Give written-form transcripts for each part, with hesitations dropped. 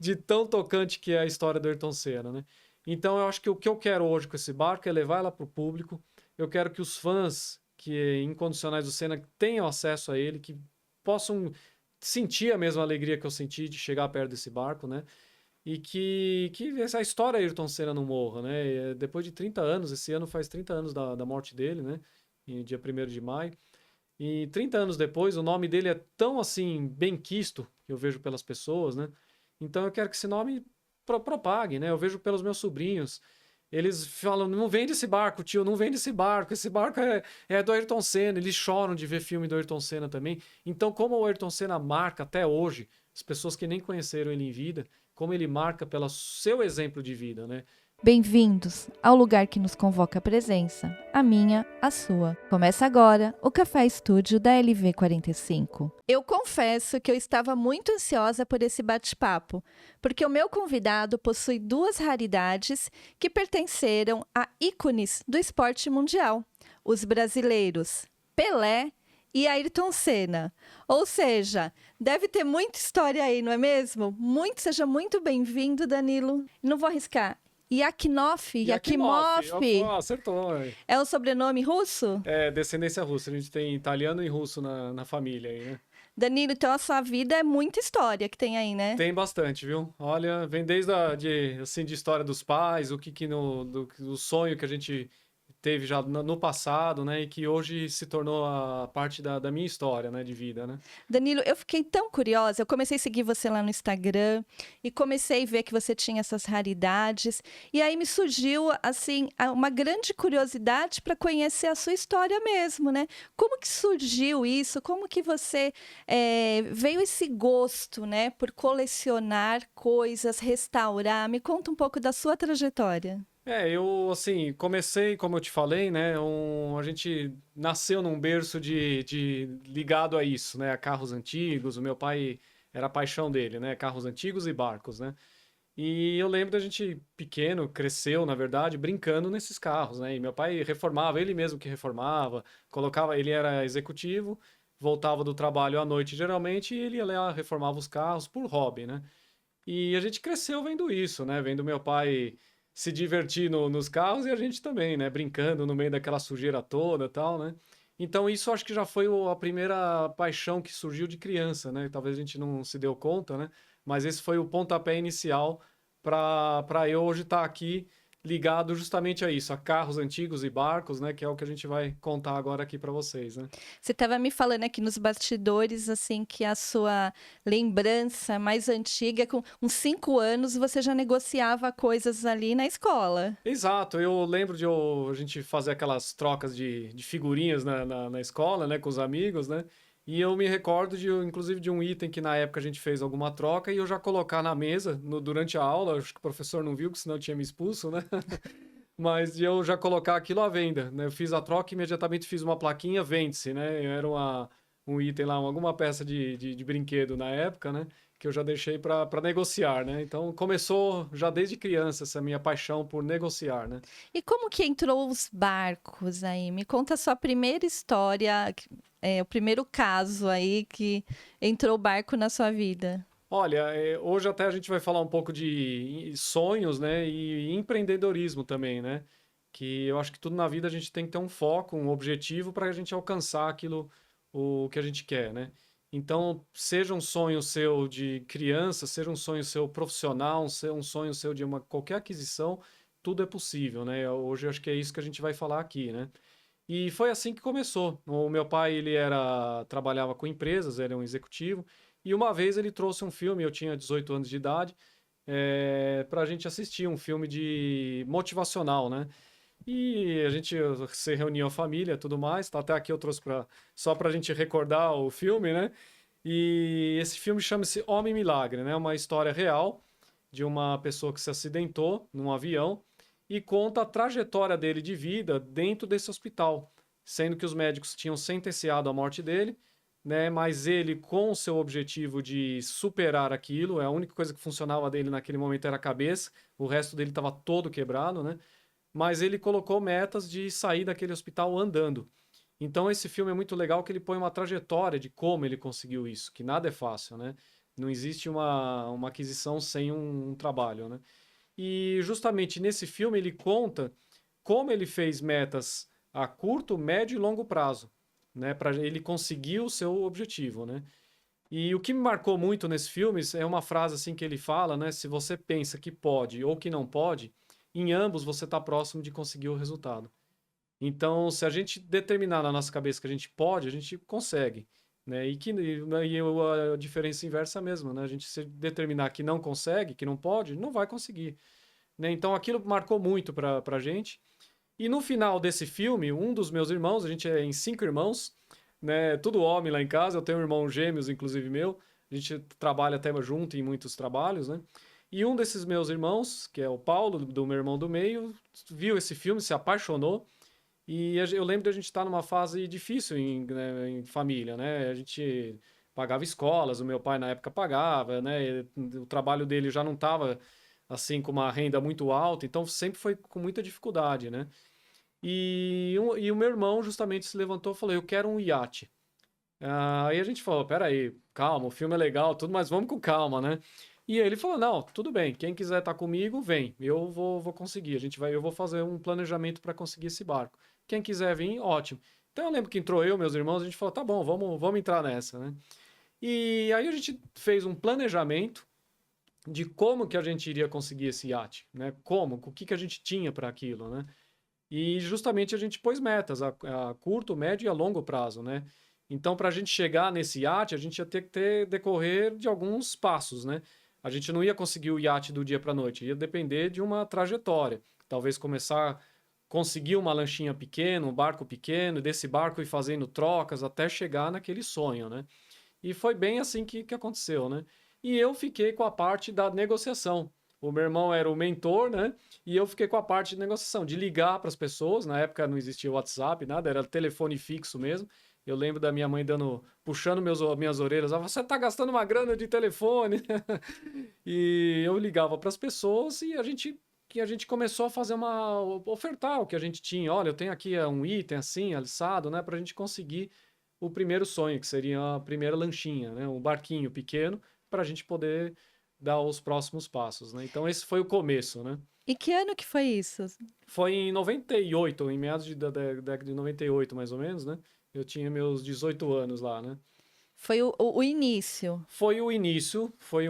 de tão tocante que é a história do Ayrton Senna, né? Então eu acho que o que eu quero hoje com esse barco é levar ela para o público. Eu quero que os fãs que incondicionais do Senna tenham acesso a ele, que possam sentir a mesma alegria que eu senti de chegar perto desse barco, né? E que essa história Ayrton Senna não morra, né? Depois de 30 anos, esse ano faz 30 anos da morte dele, né? Em dia 1º de maio. E 30 anos depois, o nome dele é tão assim benquisto, que eu vejo pelas pessoas, né? Então eu quero que esse nome propague, né? Eu vejo pelos meus sobrinhos. Eles falam, não vende esse barco, tio, não vende esse barco é do Ayrton Senna. Eles choram de ver filme do Ayrton Senna também. Então, como o Ayrton Senna marca até hoje, as pessoas que nem conheceram ele em vida, como ele marca pelo seu exemplo de vida, né? Bem-vindos ao lugar que nos convoca a presença, a minha, a sua. Começa agora o Café Estúdio da LV45. Eu confesso que eu estava muito ansiosa por esse bate-papo, porque o meu convidado possui 2 raridades que pertenceram a ícones do esporte mundial, os brasileiros Pelé e Ayrton Senna. Ou seja, deve ter muita história aí, não é mesmo? Seja muito bem-vindo, Danilo. Não vou arriscar. Yakimov, Acertou. é um sobrenome russo? É descendência russa, a gente tem italiano e russo na família aí, né? Danilo, então a sua vida é muita história que tem aí, né? Tem bastante, viu? Olha, vem desde de história dos pais, do sonho que a gente teve já no passado, né? E que hoje se tornou a parte da minha história, né? De vida, né? Danilo, eu fiquei tão curiosa. Eu comecei a seguir você lá no Instagram e comecei a ver que você tinha essas raridades. E aí me surgiu, assim, uma grande curiosidade para conhecer a sua história mesmo, né? Como que surgiu isso? Como que você veio esse gosto, né, por colecionar coisas, restaurar? Me conta um pouco da sua trajetória. Eu, assim, comecei, como eu te falei, né? A gente nasceu num berço de ligado a isso, né? A carros antigos. O meu pai era a paixão dele, né? Carros antigos e barcos, né? E eu lembro da gente pequeno, cresceu, na verdade, brincando nesses carros, né? E meu pai reformava, ele mesmo que reformava, colocava, ele era executivo, voltava do trabalho à noite geralmente, e ele ia lá, reformava os carros por hobby, né? E a gente cresceu vendo isso, né? Vendo meu pai se divertir nos carros e a gente também, né? Brincando no meio daquela sujeira toda e tal, né? Então isso acho que já foi a primeira paixão que surgiu de criança, né? Talvez a gente não se deu conta, né? Mas esse foi o pontapé inicial para eu hoje estar aqui ligado justamente a isso, a carros antigos e barcos, né? Que é o que a gente vai contar agora aqui para vocês, né? Você estava me falando aqui nos bastidores, assim, que a sua lembrança mais antiga, com uns 5 anos, você já negociava coisas ali na escola. Exato, eu lembro de a gente fazer aquelas trocas de figurinhas na escola, né, com os amigos, né? E eu me recordo inclusive, de um item que na época a gente fez alguma troca e eu já colocar na mesa durante a aula, acho que o professor não viu, que senão tinha me expulso, né? Mas de eu já colocar aquilo à venda, né? Eu fiz a troca e imediatamente fiz uma plaquinha, vende-se, né? Era um item lá, alguma peça de brinquedo na época, né? Que eu já deixei para negociar, né? Então começou já desde criança essa minha paixão por negociar, né? E como que entrou os barcos aí? Me conta a sua primeira história, o primeiro caso aí que entrou o barco na sua vida. Olha, hoje até a gente vai falar um pouco de sonhos, né? E empreendedorismo também, né? Que eu acho que tudo na vida a gente tem que ter um foco, um objetivo para a gente alcançar aquilo o que a gente quer, né? Então, seja um sonho seu de criança, seja um sonho seu profissional, um sonho seu de qualquer aquisição, tudo é possível, né? Hoje eu acho que é isso que a gente vai falar aqui, né? E foi assim que começou. O meu pai, trabalhava com empresas, era um executivo, e uma vez ele trouxe um filme, eu tinha 18 anos de idade, para a gente assistir um filme de motivacional, né? E a gente se reuniu a família, tudo mais. Tá, até aqui eu trouxe só para a gente recordar o filme, né? E esse filme chama-se Homem Milagre, né? Uma história real de uma pessoa que se acidentou num avião e conta a trajetória dele de vida dentro desse hospital, sendo que os médicos tinham sentenciado a morte dele, né? Mas ele, com o seu objetivo de superar aquilo, a única coisa que funcionava dele naquele momento era a cabeça, o resto dele estava todo quebrado, né? Mas ele colocou metas de sair daquele hospital andando. Então esse filme é muito legal que ele põe uma trajetória de como ele conseguiu isso, que nada é fácil, né? Não existe uma aquisição sem um trabalho, né? E justamente nesse filme ele conta como ele fez metas a curto, médio e longo prazo, né? Para ele conseguir o seu objetivo, né? E o que me marcou muito nesse filme é uma frase assim que ele fala, né? Se você pensa que pode ou que não pode, em ambos você está próximo de conseguir o resultado. Então, se a gente determinar na nossa cabeça que a gente pode, a gente consegue, né? A diferença inversa é a mesma, né? A gente se determinar que não consegue, que não pode, não vai conseguir, né? Então, aquilo marcou muito para a gente. E no final desse filme, um dos meus irmãos, a gente é em 5 irmãos, né? Tudo homem lá em casa, eu tenho um irmão gêmeos, inclusive meu, a gente trabalha até junto em muitos trabalhos, né? E um desses meus irmãos, que é o Paulo, do meu irmão do meio, viu esse filme, se apaixonou. E eu lembro de a gente estar numa fase difícil né, em família, né? A gente pagava escolas, o meu pai na época pagava, né? O trabalho dele já não estava assim com uma renda muito alta, então sempre foi com muita dificuldade, né? E o meu irmão justamente se levantou e falou: Eu quero um iate. Aí a gente falou: Peraí, calma, o filme é legal, tudo, mas vamos com calma, né? E aí ele falou: Não, tudo bem, quem quiser estar comigo, vem, eu vou conseguir. Eu vou fazer um planejamento para conseguir esse barco. Quem quiser vir, ótimo. Então eu lembro que entrou eu, meus irmãos, a gente falou: Tá bom, vamos entrar nessa, né? E aí a gente fez um planejamento de como que a gente iria conseguir esse iate, né? Como, o que que a gente tinha para aquilo, né? E justamente a gente pôs metas a curto, médio e a longo prazo, né? Então, para a gente chegar nesse iate, a gente ia ter que decorrer de alguns passos, né? A gente não ia conseguir o iate do dia para a noite, ia depender de uma trajetória. Talvez começar, conseguir uma lanchinha pequena, um barco pequeno, desse barco ir fazendo trocas até chegar naquele sonho, né? E foi bem assim que aconteceu, né? E eu fiquei com a parte da negociação. O meu irmão era o mentor, né? E eu fiquei com a parte de negociação, de ligar para as pessoas. Na época não existia WhatsApp, nada, era telefone fixo mesmo. Eu lembro da minha mãe puxando minhas orelhas, você tá gastando uma grana de telefone. E eu ligava para as pessoas e a gente começou a fazer ofertar o que a gente tinha. Olha, eu tenho aqui um item assim, alçado, né, para a gente conseguir o primeiro sonho, que seria a primeira lanchinha, né, um barquinho pequeno, para a gente poder dar os próximos passos, né? Então esse foi o começo, né? E que ano que foi isso? Foi em 98, em meados da década de 98, mais ou menos, né? Eu tinha meus 18 anos lá, né? Foi o início. Foi um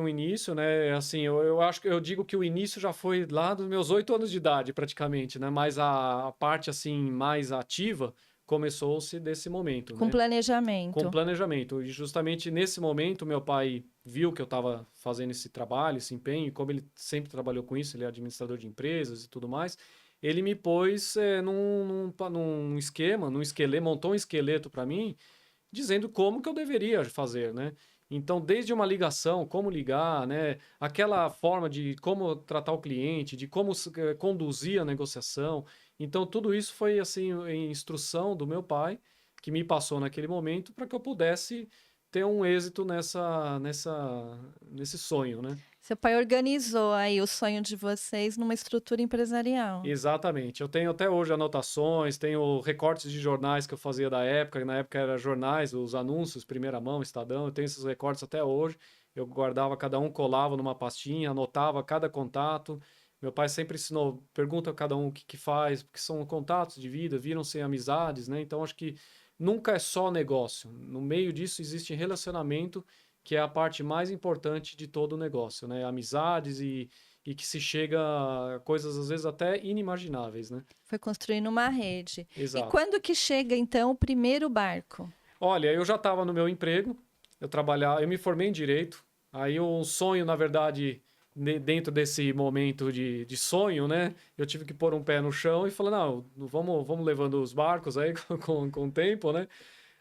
início, né? Assim, eu acho que eu digo que o início já foi lá dos meus 8 anos de idade, praticamente, né? Mas a parte, assim, mais ativa começou-se desse momento, Com né? Com planejamento. planejamento. E justamente nesse momento, meu pai viu que eu estava fazendo esse trabalho, esse empenho, e como ele sempre trabalhou com isso, ele é administrador de empresas e tudo mais, ele me pôs num esquema, num esqueleto, montou um esqueleto para mim, dizendo como que eu deveria fazer, né? Então, desde uma ligação, como ligar, né? Aquela forma de como tratar o cliente, de como conduzir a negociação. Então, tudo isso foi, assim, em instrução do meu pai, que me passou naquele momento para que eu pudesse ter um êxito nesse sonho, né? Seu pai organizou aí o sonho de vocês numa estrutura empresarial. Exatamente. Eu tenho até hoje anotações, tenho recortes de jornais que eu fazia da época, na época era jornais, os anúncios, Primeira Mão, Estadão, eu tenho esses recortes até hoje. Eu guardava cada um, colava numa pastinha, anotava cada contato. Meu pai sempre ensinou, pergunta a cada um o que que faz, porque são contatos de vida, viram-se amizades, né? Então acho que nunca é só negócio. No meio disso existe relacionamento, que é a parte mais importante de todo o negócio, né? Amizades e que se chega a coisas às vezes até inimagináveis, né? Foi construindo uma rede. E Exato. quando que chega, então, o primeiro barco? Olha, eu já estava no meu emprego, eu me formei em direito, aí um sonho, na verdade, dentro desse momento de sonho, né? Eu tive que pôr um pé no chão e falar, não, vamos levando os barcos aí com o tempo, né?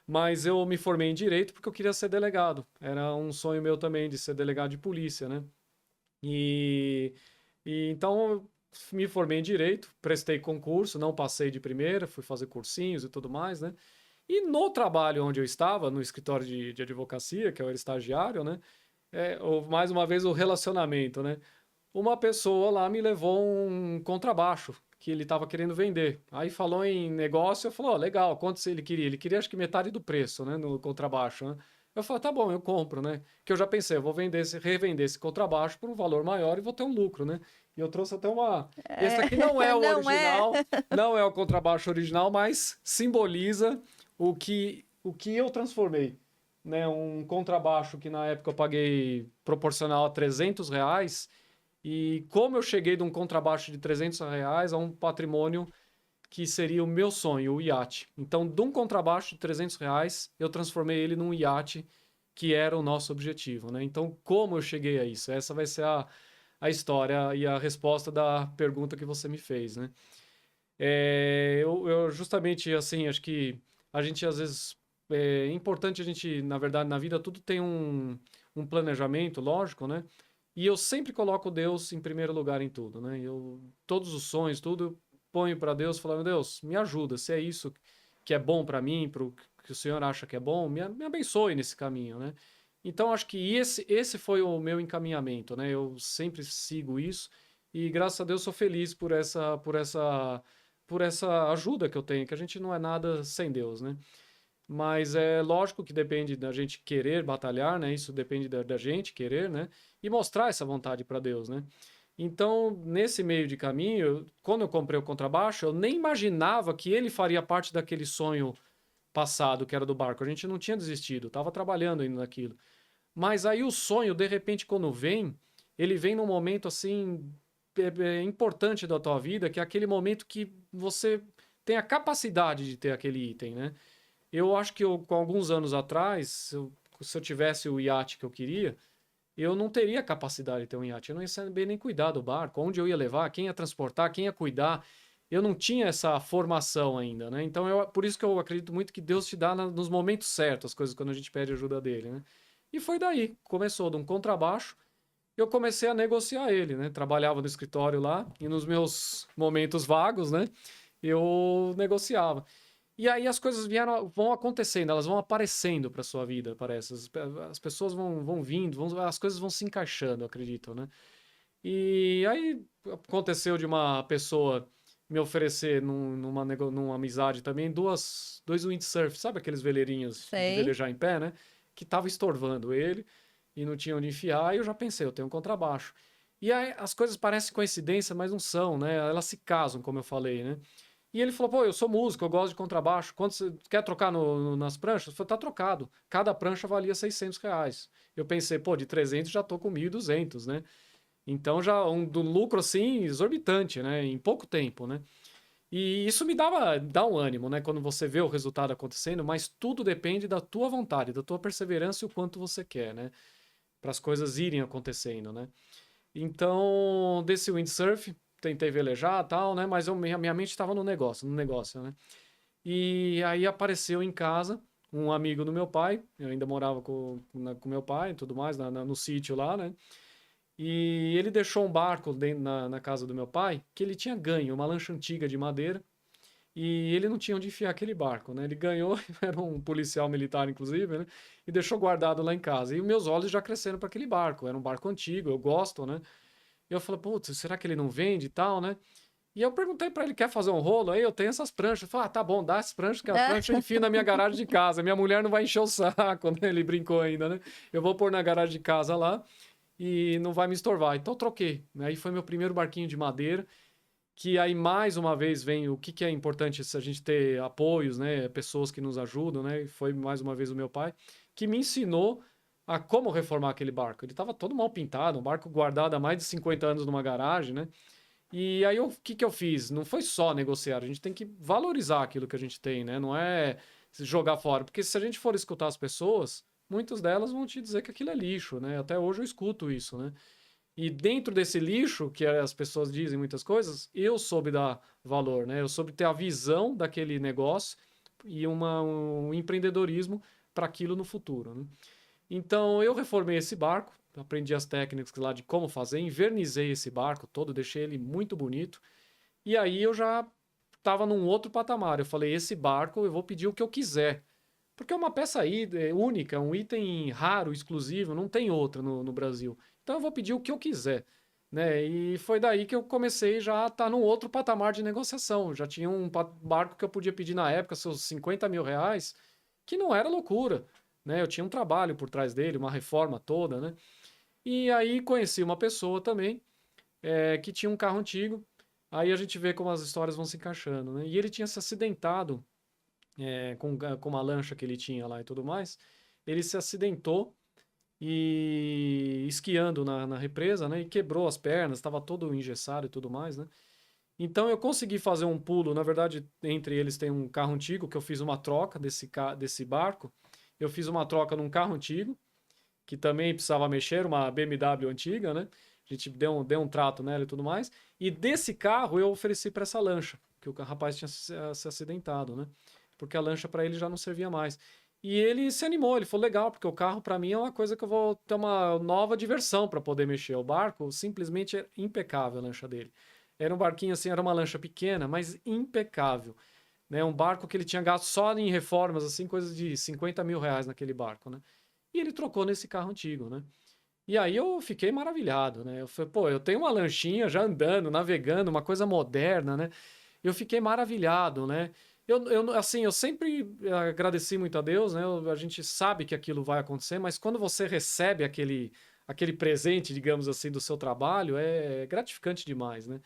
Mas eu me formei em direito porque eu queria ser delegado. Era um sonho meu também de ser delegado de polícia, né? E, e então eu me formei em direito, prestei concurso, não passei de primeira, fui fazer cursinhos e tudo mais, né? E no trabalho onde eu estava, no escritório de advocacia, que eu era estagiário, né? Mais uma vez o relacionamento, né? Uma pessoa lá me levou um contrabaixo que ele estava querendo vender. Aí falou em negócio, eu falei, ó, legal, quanto ele queria? Ele queria acho que metade do preço, né, no contrabaixo, né? Eu falei, tá bom, eu compro, né? Que eu já pensei, eu vou revender esse contrabaixo por um valor maior e vou ter um lucro, né? E eu trouxe até uma. Esse aqui não é o Não é? original, não é o contrabaixo original, mas simboliza o que eu transformei, né? Um contrabaixo que na época eu paguei proporcional a R$ 300, e como eu cheguei de um contrabaixo de R$ 300 a um patrimônio que seria o meu sonho, o iate. Então, de um contrabaixo de R$ 300, eu transformei ele num iate, que era o nosso objetivo, né? Então, como eu cheguei a isso? Essa vai ser a história e a resposta da pergunta que você me fez, né? Eu justamente, assim, acho que a gente, às vezes, é importante a gente, na verdade, na vida, tudo tem um planejamento, lógico, né? E eu sempre coloco Deus em primeiro lugar em tudo, né? Todos os sonhos, tudo, eu ponho para Deus, falando, Deus, me ajuda, se é isso que é bom para mim, para o que o Senhor acha que é bom, me abençoe nesse caminho, né? Então, acho que esse foi o meu encaminhamento, né? Eu sempre sigo isso e, graças a Deus, sou feliz por essa ajuda que eu tenho, que a gente não é nada sem Deus, né? Mas é lógico que depende da gente querer batalhar, né? Isso depende da gente querer, né? E mostrar essa vontade para Deus, né? Então, nesse meio de caminho, quando eu comprei o contrabaixo, eu nem imaginava que ele faria parte daquele sonho passado, que era do barco. A gente não tinha desistido, estava trabalhando ainda naquilo. Mas aí o sonho, de repente, quando vem, ele vem num momento assim importante da tua vida, que é aquele momento que você tem a capacidade de ter aquele item, né? Eu acho que com alguns anos atrás, se eu tivesse o iate que eu queria, eu não teria capacidade de ter um iate. Eu não ia saber nem cuidar do barco, onde eu ia levar, quem ia transportar, quem ia cuidar. Eu não tinha essa formação ainda, né? Então, por isso que eu acredito muito que Deus te dá nos momentos certos as coisas quando a gente pede ajuda dele, né? E foi daí, começou de um contrabaixo, eu comecei a negociar ele, né? Trabalhava no escritório lá e nos meus momentos vagos, né? Eu negociava. E aí as coisas vão acontecendo, elas vão aparecendo para sua vida, parece. As pessoas vão vindo, as coisas vão se encaixando, eu acredito, né? E aí aconteceu de uma pessoa me oferecer numa amizade também dois windsurf, sabe aqueles veleirinhos de Sei. velejar em pé, né? Que tava estorvando ele e não tinha onde enfiar, e eu já pensei, eu tenho um contrabaixo. E aí as coisas parecem coincidência, mas não são, né? Elas se casam, como eu falei, né? E ele falou, pô, eu sou músico, eu gosto de contrabaixo. Quanto você quer trocar nas pranchas? Eu falei, tá trocado. Cada prancha valia R$ 600. Eu pensei, pô, de 300 já tô com 1.200, né? Então já do lucro assim exorbitante, né? Em pouco tempo, né? E isso dá um ânimo, né? Quando você vê o resultado acontecendo, mas tudo depende da tua vontade, da tua perseverança e o quanto você quer, né? Para as coisas irem acontecendo, né? Então, desse windsurf, tentei velejar e tal, né? Mas minha mente estava no negócio, né? E aí apareceu em casa um amigo do meu pai, eu ainda morava com meu pai e tudo mais, no sítio lá, né? E ele deixou um barco dentro, na casa do meu pai, que ele tinha ganho, uma lancha antiga de madeira, e ele não tinha onde enfiar aquele barco, né? Ele ganhou, era um policial militar, inclusive, né? E deixou guardado lá em casa. E meus olhos já cresceram para aquele barco, era um barco antigo, eu gosto, né? E eu falei, putz, será que ele não vende e tal, né? E eu perguntei pra ele, quer fazer um rolo? Aí eu tenho essas pranchas. Ele falou, tá bom, dá essas pranchas, que a prancha eu enfio na minha garagem de casa. Minha mulher não vai encher o saco, né? Ele brincou ainda, né? Eu vou pôr na garagem de casa lá e não vai me estorvar. Então eu troquei. Aí foi meu primeiro barquinho de madeira, que aí mais uma vez vem o que é importante se a gente ter apoios, né? Pessoas que nos ajudam, né? E foi mais uma vez o meu pai, que me ensinou a como reformar aquele barco. Ele estava todo mal pintado, um barco guardado há mais de 50 anos numa garagem, né? E aí, o que que eu fiz? Não foi só negociar, a gente tem que valorizar aquilo que a gente tem, né? Não é se jogar fora. Porque se a gente for escutar as pessoas, muitas delas vão te dizer que aquilo é lixo, né? Até hoje eu escuto isso, né? E dentro desse lixo, que as pessoas dizem muitas coisas, eu soube dar valor, né? Eu soube ter a visão daquele negócio e um empreendedorismo para aquilo no futuro, né? Então eu reformei esse barco, aprendi as técnicas lá de como fazer, invernizei esse barco todo, deixei ele muito bonito. E aí eu já estava num outro patamar. Eu falei, esse barco eu vou pedir o que eu quiser. Porque é uma peça aí única, um item raro, exclusivo, não tem outra no Brasil. Então eu vou pedir o que eu quiser. Né? E foi daí que eu comecei já a estar num outro patamar de negociação. Já tinha um barco que eu podia pedir na época, seus R$ 50 mil, que não era loucura. né? Eu tinha um trabalho por trás dele, uma reforma toda, né? E aí conheci uma pessoa também, que tinha um carro antigo. Aí a gente vê como as histórias vão se encaixando, né? E ele tinha se acidentado com uma lancha que ele tinha lá e tudo mais. Ele se acidentou e esquiando na represa, né? E quebrou as pernas, estava todo engessado e tudo mais, né? Então eu consegui fazer um pulo. Na verdade, entre eles tem um carro antigo que eu fiz uma troca desse barco. Eu fiz uma troca num carro antigo que também precisava mexer, uma BMW antiga, né? A gente deu um trato nela e tudo mais. E desse carro eu ofereci para essa lancha, que o rapaz tinha se acidentado, né? Porque a lancha para ele já não servia mais. E ele se animou, ele falou: legal, porque o carro para mim é uma coisa que eu vou ter uma nova diversão para poder mexer. O barco simplesmente é impecável, a lancha dele. Era um barquinho assim, era uma lancha pequena, mas impecável. Né? Um barco que ele tinha gasto só em reformas, assim, coisas de 50 mil reais naquele barco, né? E ele trocou nesse carro antigo, né? E aí eu fiquei maravilhado, né? Eu falei, pô, eu tenho uma lanchinha já andando, navegando, uma coisa moderna, né? Eu fiquei maravilhado, né? Assim, eu sempre agradeci muito a Deus, né? A gente sabe que aquilo vai acontecer, mas quando você recebe aquele presente, digamos assim, do seu trabalho, é gratificante demais, né?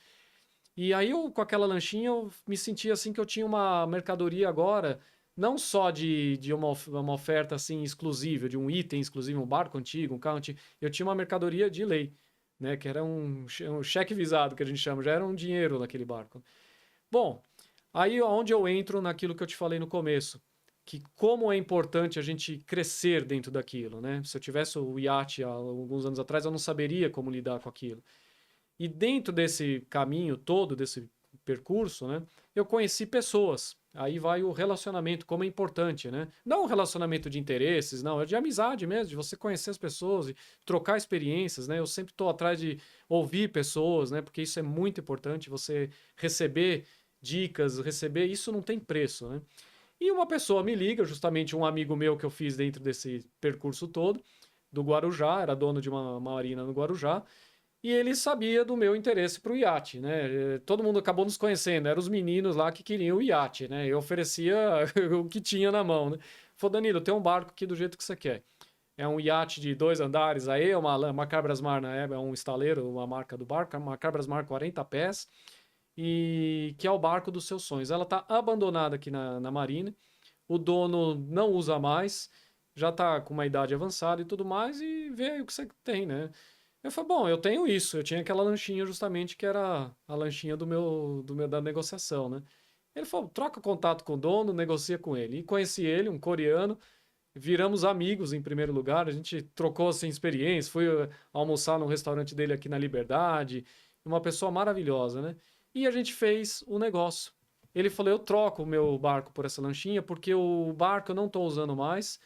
E aí eu, com aquela lanchinha, eu me sentia assim que eu tinha uma mercadoria agora, não só de uma oferta assim exclusiva, de um item exclusivo, um barco antigo, um carro antigo, eu tinha uma mercadoria de lei, né? Que era um cheque visado, que a gente chama, já era um dinheiro naquele barco. Bom, aí onde eu entro naquilo que eu te falei no começo, que como é importante a gente crescer dentro daquilo, né? Se eu tivesse o iate há alguns anos atrás, eu não saberia como lidar com aquilo. E dentro desse caminho todo, desse percurso, né, eu conheci pessoas. Aí vai o relacionamento, como é importante, né? Não um relacionamento de interesses, não, é de amizade mesmo, de você conhecer as pessoas e trocar experiências, né? Eu sempre estou atrás de ouvir pessoas, né? Porque isso é muito importante, você receber dicas, receber, isso não tem preço, né? E uma pessoa me liga, justamente um amigo meu que eu fiz dentro desse percurso todo, do Guarujá, era dono de uma marina no Guarujá, e ele sabia do meu interesse para o iate, né? Todo mundo acabou nos conhecendo, eram os meninos lá que queriam o iate, né? Eu oferecia o que tinha na mão, né? Falou, Danilo, tem um barco aqui do jeito que você quer. É um iate de 2 andares aí, uma Cabrasmar na época, é um estaleiro, uma marca do barco, uma Cabrasmar 40 pés, e que é o barco dos seus sonhos. Ela está abandonada aqui na marina, o dono não usa mais, já está com uma idade avançada e tudo mais, e vê aí o que você tem, né? Eu falei, bom, eu tenho isso. Eu tinha aquela lanchinha justamente que era a lanchinha da negociação, né? Ele falou, troca contato com o dono, negocia com ele. E conheci ele, um coreano, viramos amigos em primeiro lugar. A gente trocou assim experiência, fui almoçar no restaurante dele aqui na Liberdade. Uma pessoa maravilhosa, né? E a gente fez o negócio. Ele falou, eu troco o meu barco por essa lanchinha porque o barco eu não estou usando mais.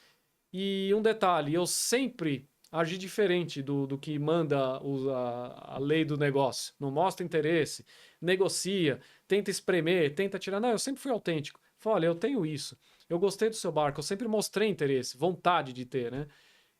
E um detalhe, eu sempre agi diferente do que manda a lei do negócio. Não mostra interesse, negocia, tenta espremer, tenta tirar. Não, eu sempre fui autêntico. Falei, olha, eu tenho isso. Eu gostei do seu barco, eu sempre mostrei interesse, vontade de ter, né?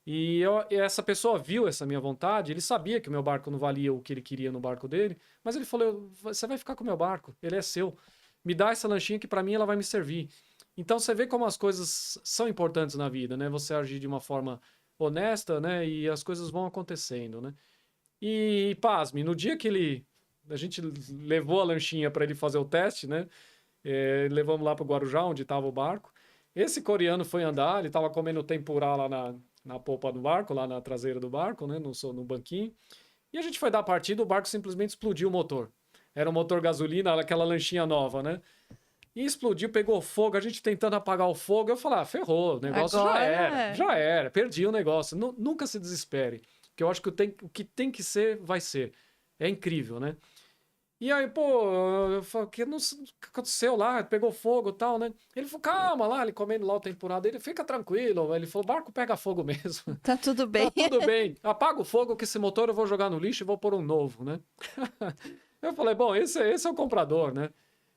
E essa pessoa viu essa minha vontade, ele sabia que o meu barco não valia o que ele queria no barco dele, mas ele falou, você vai ficar com o meu barco, ele é seu. Me dá essa lanchinha que para mim ela vai me servir. Então você vê como as coisas são importantes na vida, né? Você agir de uma forma honesta, né? E as coisas vão acontecendo, né? E pasme, no dia que a gente levou a lanchinha para ele fazer o teste, né? Levamos lá para o Guarujá, onde estava o barco. Esse coreano foi andar, ele estava comendo tempurá lá na polpa do barco, lá na traseira do barco, né? No banquinho. E a gente foi dar a partida, o barco simplesmente explodiu o motor. Era um motor gasolina, aquela lanchinha nova, né? E explodiu, pegou fogo, a gente tentando apagar o fogo. Eu falei, ferrou, o negócio Agora... já era, perdi o negócio. Nunca se desespere, porque eu acho que o que tem que ser, vai ser. É incrível, né? E aí, pô, eu falei, o que aconteceu lá? Pegou fogo e tal, né? Ele falou, calma lá, ele comendo lá o temporada dele, fica tranquilo. Ele falou, barco pega fogo mesmo. Tá tudo bem. Tá tudo bem, apaga o fogo que esse motor eu vou jogar no lixo e vou pôr um novo, né? Eu falei, bom, esse é o comprador, né?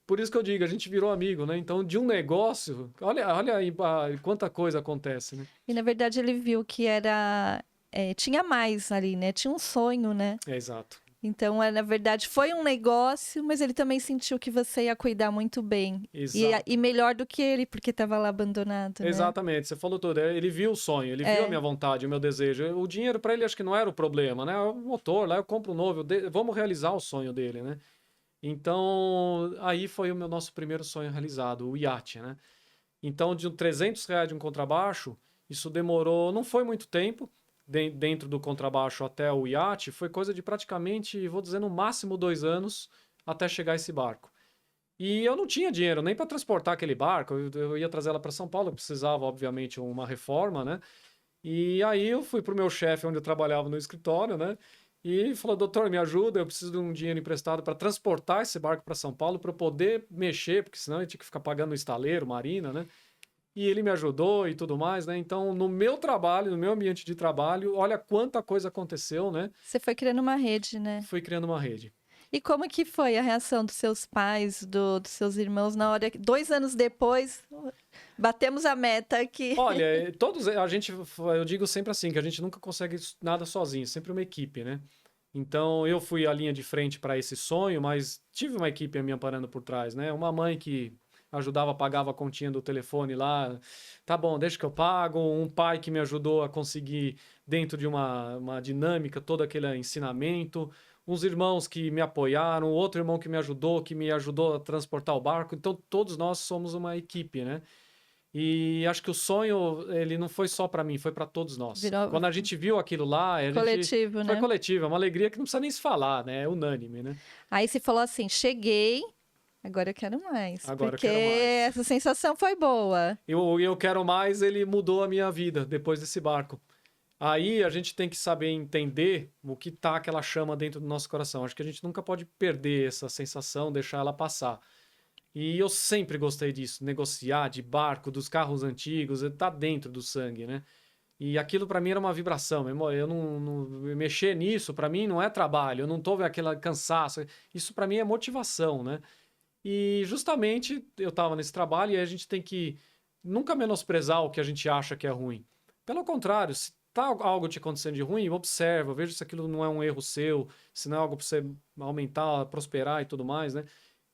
Por isso que eu digo, a gente virou amigo, né? Então, de um negócio, olha aí quanta coisa acontece, né? E na verdade ele viu que era... tinha mais ali, né? Tinha um sonho, né? É exato. Então, na verdade, foi um negócio, mas ele também sentiu que você ia cuidar muito bem. Exato. E melhor do que ele, porque estava lá abandonado, né? Exatamente, você falou tudo. Ele viu o sonho, ele viu a minha vontade, o meu desejo. O dinheiro para ele acho que não era o problema, né? O motor, lá eu compro um novo, vamos realizar o sonho dele, né? Então, aí foi o nosso primeiro sonho realizado, o iate, né? Então, de R$ 300 de um contrabaixo, isso demorou, não foi muito tempo, dentro do contrabaixo até o iate, foi coisa de praticamente, vou dizer, no máximo 2 anos até chegar esse barco. E eu não tinha dinheiro nem para transportar aquele barco, eu ia trazer ela para São Paulo, eu precisava, obviamente, uma reforma, né? E aí eu fui pro meu chefe, onde eu trabalhava no escritório, né? E falou, doutor, me ajuda, eu preciso de um dinheiro emprestado para transportar esse barco para São Paulo, para eu poder mexer, porque senão eu tinha que ficar pagando o estaleiro, marina, né? E ele me ajudou e tudo mais, né? Então, no meu trabalho, no meu ambiente de trabalho, olha quanta coisa aconteceu, né? Você foi criando uma rede, né? Fui criando uma rede. E como que foi a reação dos seus pais, dos seus irmãos, na hora que 2 anos depois, batemos a meta aqui? Olha, eu digo sempre assim, que a gente nunca consegue nada sozinho, sempre uma equipe, né? Então, eu fui a linha de frente para esse sonho, mas tive uma equipe me amparando por trás, né? Uma mãe que ajudava, pagava a continha do telefone lá, tá bom, deixa que eu pago. Um pai que me ajudou a conseguir, dentro de uma dinâmica, todo aquele ensinamento. Uns irmãos que me apoiaram, outro irmão que me ajudou a transportar o barco. Então, todos nós somos uma equipe, né? E acho que o sonho, ele não foi só para mim, foi para todos nós. Virou Quando a gente viu aquilo lá, coletivo, foi né? coletivo, é uma alegria que não precisa nem se falar, né? É unânime, né? Aí você falou assim, cheguei, agora eu quero mais. Agora eu porque quero mais. essa sensação foi boa. Eu quero mais, ele mudou a minha vida depois desse barco. Aí a gente tem que saber entender o que tá aquela chama dentro do nosso coração. Acho que a gente nunca pode perder essa sensação, deixar ela passar. E eu sempre gostei disso, negociar de barco, dos carros antigos, tá dentro do sangue, né? E aquilo para mim era uma vibração. Eu não mexer nisso para mim não é trabalho. Eu não tô vendo aquele cansaço. Isso para mim é motivação, né? E justamente eu estava nesse trabalho e a gente tem que nunca menosprezar o que a gente acha que é ruim. Pelo contrário, se tá algo te acontecendo de ruim, observa, veja se aquilo não é um erro seu, se não é algo para você aumentar, prosperar e tudo mais, né?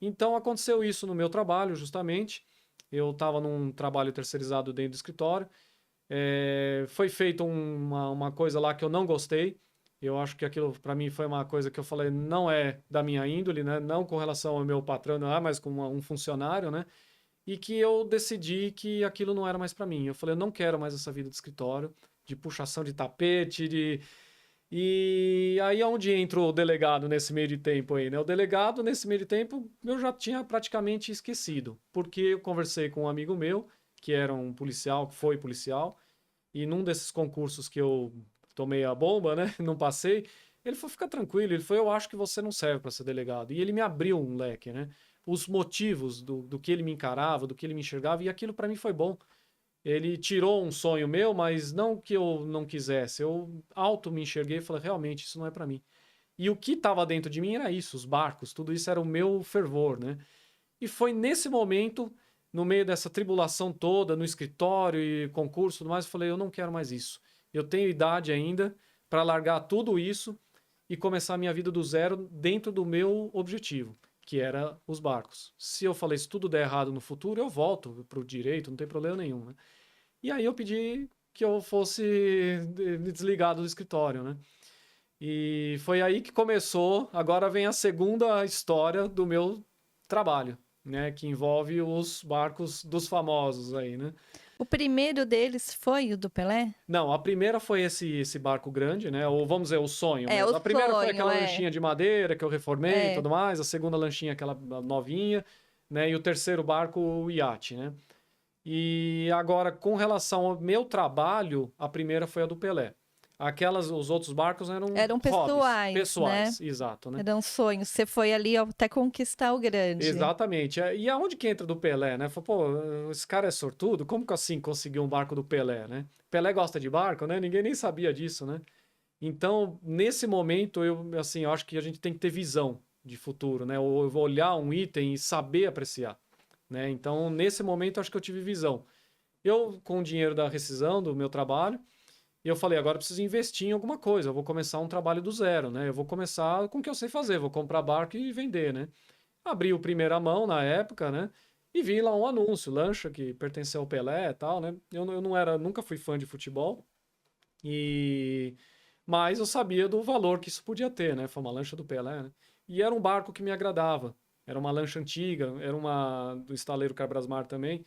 Então aconteceu isso no meu trabalho, justamente. Eu estava num trabalho terceirizado dentro do escritório. Foi feita uma coisa lá que eu não gostei. Eu acho que aquilo para mim foi uma coisa que eu falei não é da minha índole, né? Não com relação ao meu patrão, não é mais com um funcionário, né? E que eu decidi que aquilo não era mais para mim. Eu falei, eu não quero mais essa vida de escritório, de puxação de tapete, E aí é onde entra o delegado nesse meio de tempo aí, né? O delegado, nesse meio de tempo, eu já tinha praticamente esquecido. Porque eu conversei com um amigo meu, que era um policial, que foi policial, e num desses concursos que eu tomei a bomba, né? Não passei. Ele falou, fica tranquilo. Ele falou, eu acho que você não serve para ser delegado. E ele me abriu um leque, né? Os motivos do que ele me encarava, do que ele me enxergava, e aquilo para mim foi bom. Ele tirou um sonho meu, mas não que eu não quisesse. Eu auto me enxerguei e falei, realmente, isso não é para mim. E o que estava dentro de mim era isso, os barcos, tudo isso era o meu fervor, né? E foi nesse momento, no meio dessa tribulação toda, no escritório e concurso e tudo mais, eu falei, eu não quero mais isso. Eu tenho idade ainda para largar tudo isso e começar a minha vida do zero dentro do meu objetivo, que era os barcos. Se eu falei, se tudo der errado no futuro, eu volto para o direito, não tem problema nenhum, né? E aí eu pedi que eu fosse desligado do escritório, né? E foi aí que começou, agora vem a segunda história do meu trabalho, né? Que envolve os barcos dos famosos aí, né? O primeiro deles foi o do Pelé? Não, a primeira foi esse barco grande, né? Ou vamos dizer, o sonho mesmo. O A primeira foi sonho, aquela lanchinha de madeira que eu reformei e tudo mais. A segunda lanchinha, aquela novinha, né? E o terceiro barco, o iate, né? E agora, com relação ao meu trabalho, a primeira foi a do Pelé. Os outros barcos eram pessoais, pessoais, né? Exato, né? Eram sonhos. Você foi ali até conquistar o grande. Exatamente. E aonde que entra do Pelé, né? Falou, pô, esse cara é sortudo, como que assim conseguiu um barco do Pelé, né? Pelé gosta de barco, né? Ninguém nem sabia disso, né? Então, nesse momento, eu acho que a gente tem que ter visão de futuro, né? Ou eu vou olhar um item e saber apreciar, né? Então, nesse momento, acho que eu tive visão. Eu, com o dinheiro da rescisão do meu trabalho, E eu falei, agora eu preciso investir em alguma coisa, eu vou começar um trabalho do zero, né? Eu vou começar com o que eu sei fazer, vou comprar barco e vender, né? Abri o primeira mão na época, né? E vi lá um anúncio, lancha que pertencia ao Pelé e tal, né? Eu não era, nunca fui fã de futebol, e mas eu sabia do valor que isso podia ter, né? Foi uma lancha do Pelé, né? E era um barco que me agradava. Era uma lancha antiga, era uma do estaleiro Carbrasmar também.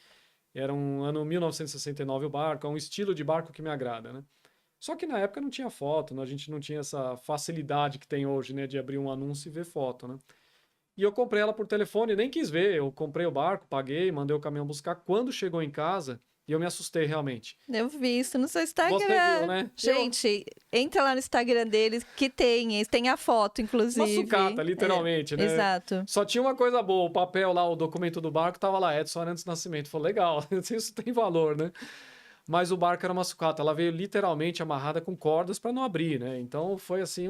Era um ano 1969 o barco, é um estilo de barco que me agrada, né? Só que na época não tinha foto, né? A gente não tinha essa facilidade que tem hoje, né? De abrir um anúncio e ver foto, né? E eu comprei ela por telefone, nem quis ver. Eu comprei o barco, paguei, mandei o caminhão buscar. Quando chegou em casa, e eu me assustei realmente. Eu vi isso no seu Você viu, Instagram. né? Gente, entra lá no Instagram deles que tem a foto, Uma inclusive. sucata, literalmente, né? Exato. Só tinha uma coisa boa, o papel lá, o documento do barco tava lá, Edson Arantes Nascimento. Falei, legal, isso tem valor, né? Mas o barco era uma sucata, ela veio literalmente amarrada com cordas para não abrir, né? Então foi assim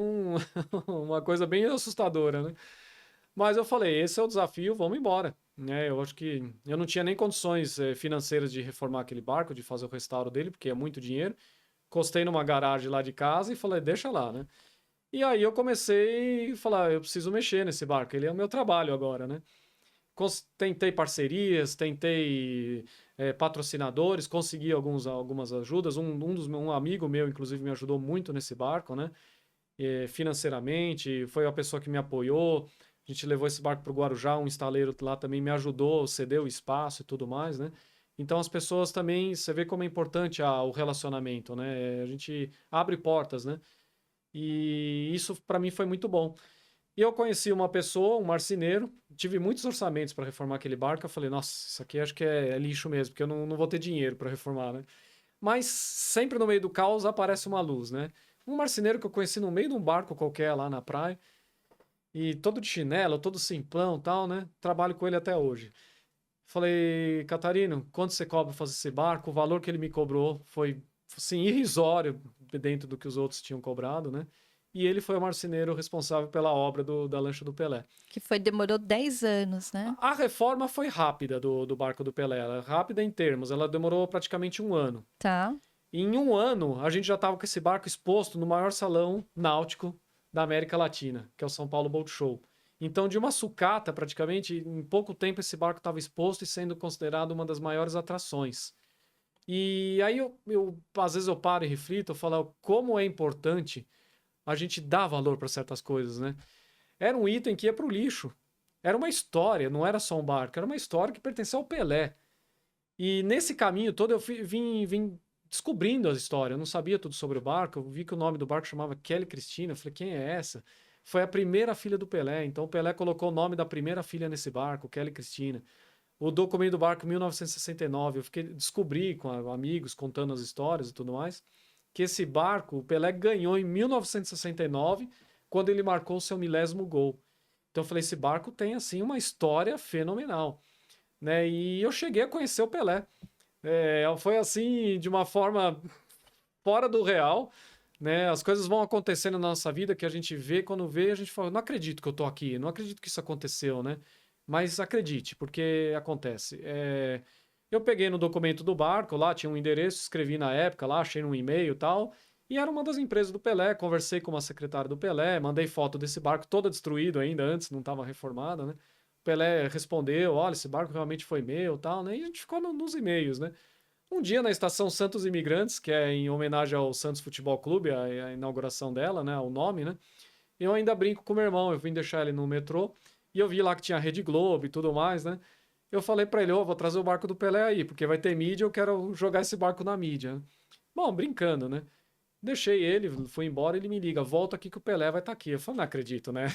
uma coisa bem assustadora, né? Mas eu falei, esse é o desafio, vamos embora, né? Eu acho que eu não tinha nem condições financeiras de reformar aquele barco, de fazer o restauro dele, porque é muito dinheiro. Encostei numa garagem lá de casa e falei, deixa lá, né? E aí eu comecei a falar, eu preciso mexer nesse barco, ele é o meu trabalho agora, né? Tentei parcerias, tentei patrocinadores, consegui algumas ajudas. Um amigo meu, inclusive, me ajudou muito nesse barco, né? Financeiramente, foi a pessoa que me apoiou. A gente levou esse barco para o Guarujá, um estaleiro lá também me ajudou, cedeu espaço e tudo mais, né? Então as pessoas também, você vê como é importante o relacionamento, né? A gente abre portas, né? E isso para mim foi muito bom. E eu conheci uma pessoa, um marceneiro, tive muitos orçamentos para reformar aquele barco. Eu falei, nossa, isso aqui acho que é lixo mesmo, porque eu não vou ter dinheiro para reformar, né? Mas sempre no meio do caos aparece uma luz, né? Um marceneiro que eu conheci no meio de um barco qualquer lá na praia, e todo de chinelo, todo simplão e tal, né? Trabalho com ele até hoje. Falei, Catarino, quanto você cobra fazer esse barco? O valor que ele me cobrou foi, assim, irrisório dentro do que os outros tinham cobrado, né? E ele foi o marceneiro responsável pela obra da lancha do Pelé. Demorou 10 anos, né? A reforma foi rápida do barco do Pelé, rápida em termos, ela demorou praticamente um ano. Tá. E em um ano, a gente já estava com esse barco exposto no maior salão náutico da América Latina, que é o São Paulo Boat Show. Então, de uma sucata, praticamente, em pouco tempo esse barco estava exposto e sendo considerado uma das maiores atrações. E aí, às vezes eu paro e reflito, eu falo como é importante a gente dar valor para certas coisas, né? Era um item que ia para o lixo. Era uma história, não era só um barco, era uma história que pertencia ao Pelé. E nesse caminho todo eu vim descobrindo as histórias. Eu não sabia tudo sobre o barco. Eu vi que o nome do barco chamava Kelly Cristina. Eu falei, quem é essa? Foi a primeira filha do Pelé. Então o Pelé colocou o nome da primeira filha nesse barco, Kelly Cristina. O documento do barco 1969. Descobri com amigos contando as histórias e tudo mais, que esse barco o Pelé ganhou em 1969, quando ele marcou o seu milésimo gol. Então eu falei, esse barco tem assim uma história fenomenal, né? E eu cheguei a conhecer o Pelé. Foi assim, de uma forma fora do real, né? As coisas vão acontecendo na nossa vida que a gente vê, quando vê, a gente fala, não acredito que eu tô aqui, não acredito que isso aconteceu, né? Mas acredite, porque acontece. Eu peguei no documento do barco, lá tinha um endereço, escrevi na época, lá achei um e-mail e tal, e era uma das empresas do Pelé, conversei com uma secretária do Pelé, mandei foto desse barco, toda destruído ainda, antes não estava reformada, né? O Pelé respondeu, olha, esse barco realmente foi meu, tal, né? E a gente ficou nos e-mails, né? Um dia na estação Santos Imigrantes, que é em homenagem ao Santos Futebol Clube, a inauguração dela, né? O nome, né? Eu ainda brinco com meu irmão, eu vim deixar ele no metrô, e eu vi lá que tinha Rede Globo e tudo mais, né? Eu falei pra ele, vou trazer o barco do Pelé aí, porque vai ter mídia, eu quero jogar esse barco na mídia, né? Bom, brincando, né? Deixei ele, fui embora, ele me liga, volta aqui que o Pelé vai estar aqui. Eu falei, não acredito, né?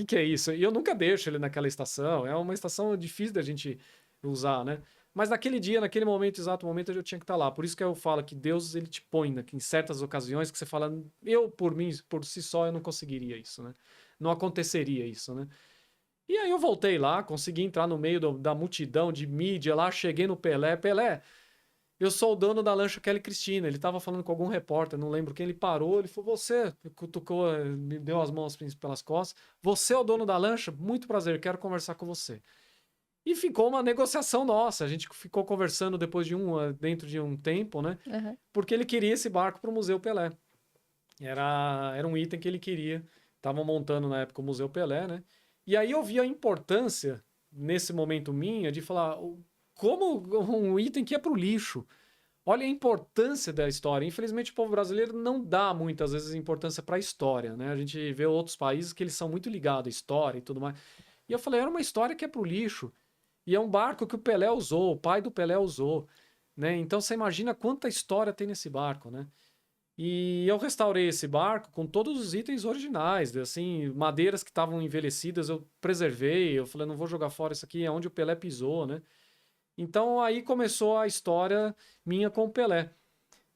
Que é isso? E eu nunca deixo ele naquela estação, é uma estação difícil da gente usar, né? Mas naquele dia, naquele momento, exato momento, eu tinha que estar lá. Por isso que eu falo que Deus, ele te põe em certas ocasiões que você fala, eu, por mim, por si só, eu não conseguiria isso, né? Não aconteceria isso, né? E aí eu voltei lá, consegui entrar no meio da multidão de mídia lá, cheguei no Pelé. Pelé, eu sou o dono da lancha Kelly Cristina. Ele estava falando com algum repórter, não lembro quem. Ele parou, ele falou, você, cutucou, me deu as mãos pelas costas. Você é o dono da lancha? Muito prazer, quero conversar com você. E ficou uma negociação nossa. A gente ficou conversando depois dentro de um tempo, né? Aham. Porque ele queria esse barco para o Museu Pelé. Era um item que ele queria. Estavam montando na época o Museu Pelé, né? E aí eu vi a importância, nesse momento minha, de falar como um item que é para o lixo. Olha a importância da história. Infelizmente, o povo brasileiro não dá muitas vezes importância para a história, né? A gente vê outros países que eles são muito ligados à história e tudo mais. E eu falei, era uma história que é para o lixo. E é um barco que o Pelé usou, o pai do Pelé usou, né? Então você imagina quanta história tem nesse barco, né? E eu restaurei esse barco com todos os itens originais, assim, madeiras que estavam envelhecidas, eu preservei, eu falei, não vou jogar fora isso aqui, é onde o Pelé pisou, né? Então aí começou a história minha com o Pelé,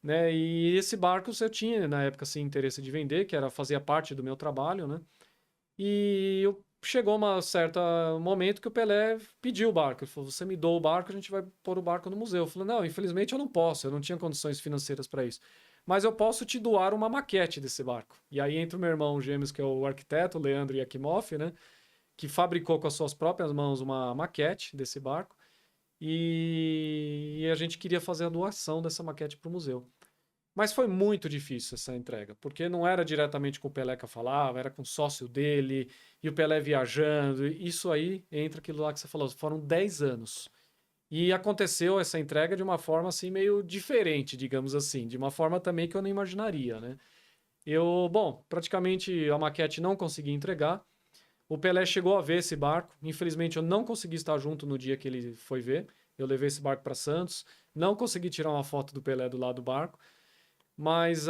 né? E esse barco eu tinha na época assim interesse de vender, que era fazia parte do meu trabalho, né? E chegou um certo momento que o Pelé pediu o barco. Ele falou: você me doa o barco, a gente vai pôr o barco no museu. Eu falei: não, infelizmente eu não posso, eu não tinha condições financeiras para isso. Mas eu posso te doar uma maquete desse barco. E aí entra o meu irmão gêmeos, que é o arquiteto, Leandro Yakimov, né? Que fabricou com as suas próprias mãos uma maquete desse barco. E a gente queria fazer a doação dessa maquete para o museu. Mas foi muito difícil essa entrega, porque não era diretamente com o Pelé que eu falava, era com o sócio dele, e o Pelé viajando. Isso aí entra aquilo lá que você falou, foram 10 anos. E aconteceu essa entrega de uma forma assim meio diferente, digamos assim, de uma forma também que eu não imaginaria, né? Bom, praticamente a maquete não consegui entregar. O Pelé chegou a ver esse barco. Infelizmente eu não consegui estar junto no dia que ele foi ver. Eu levei esse barco para Santos, não consegui tirar uma foto do Pelé do lado do barco. Mas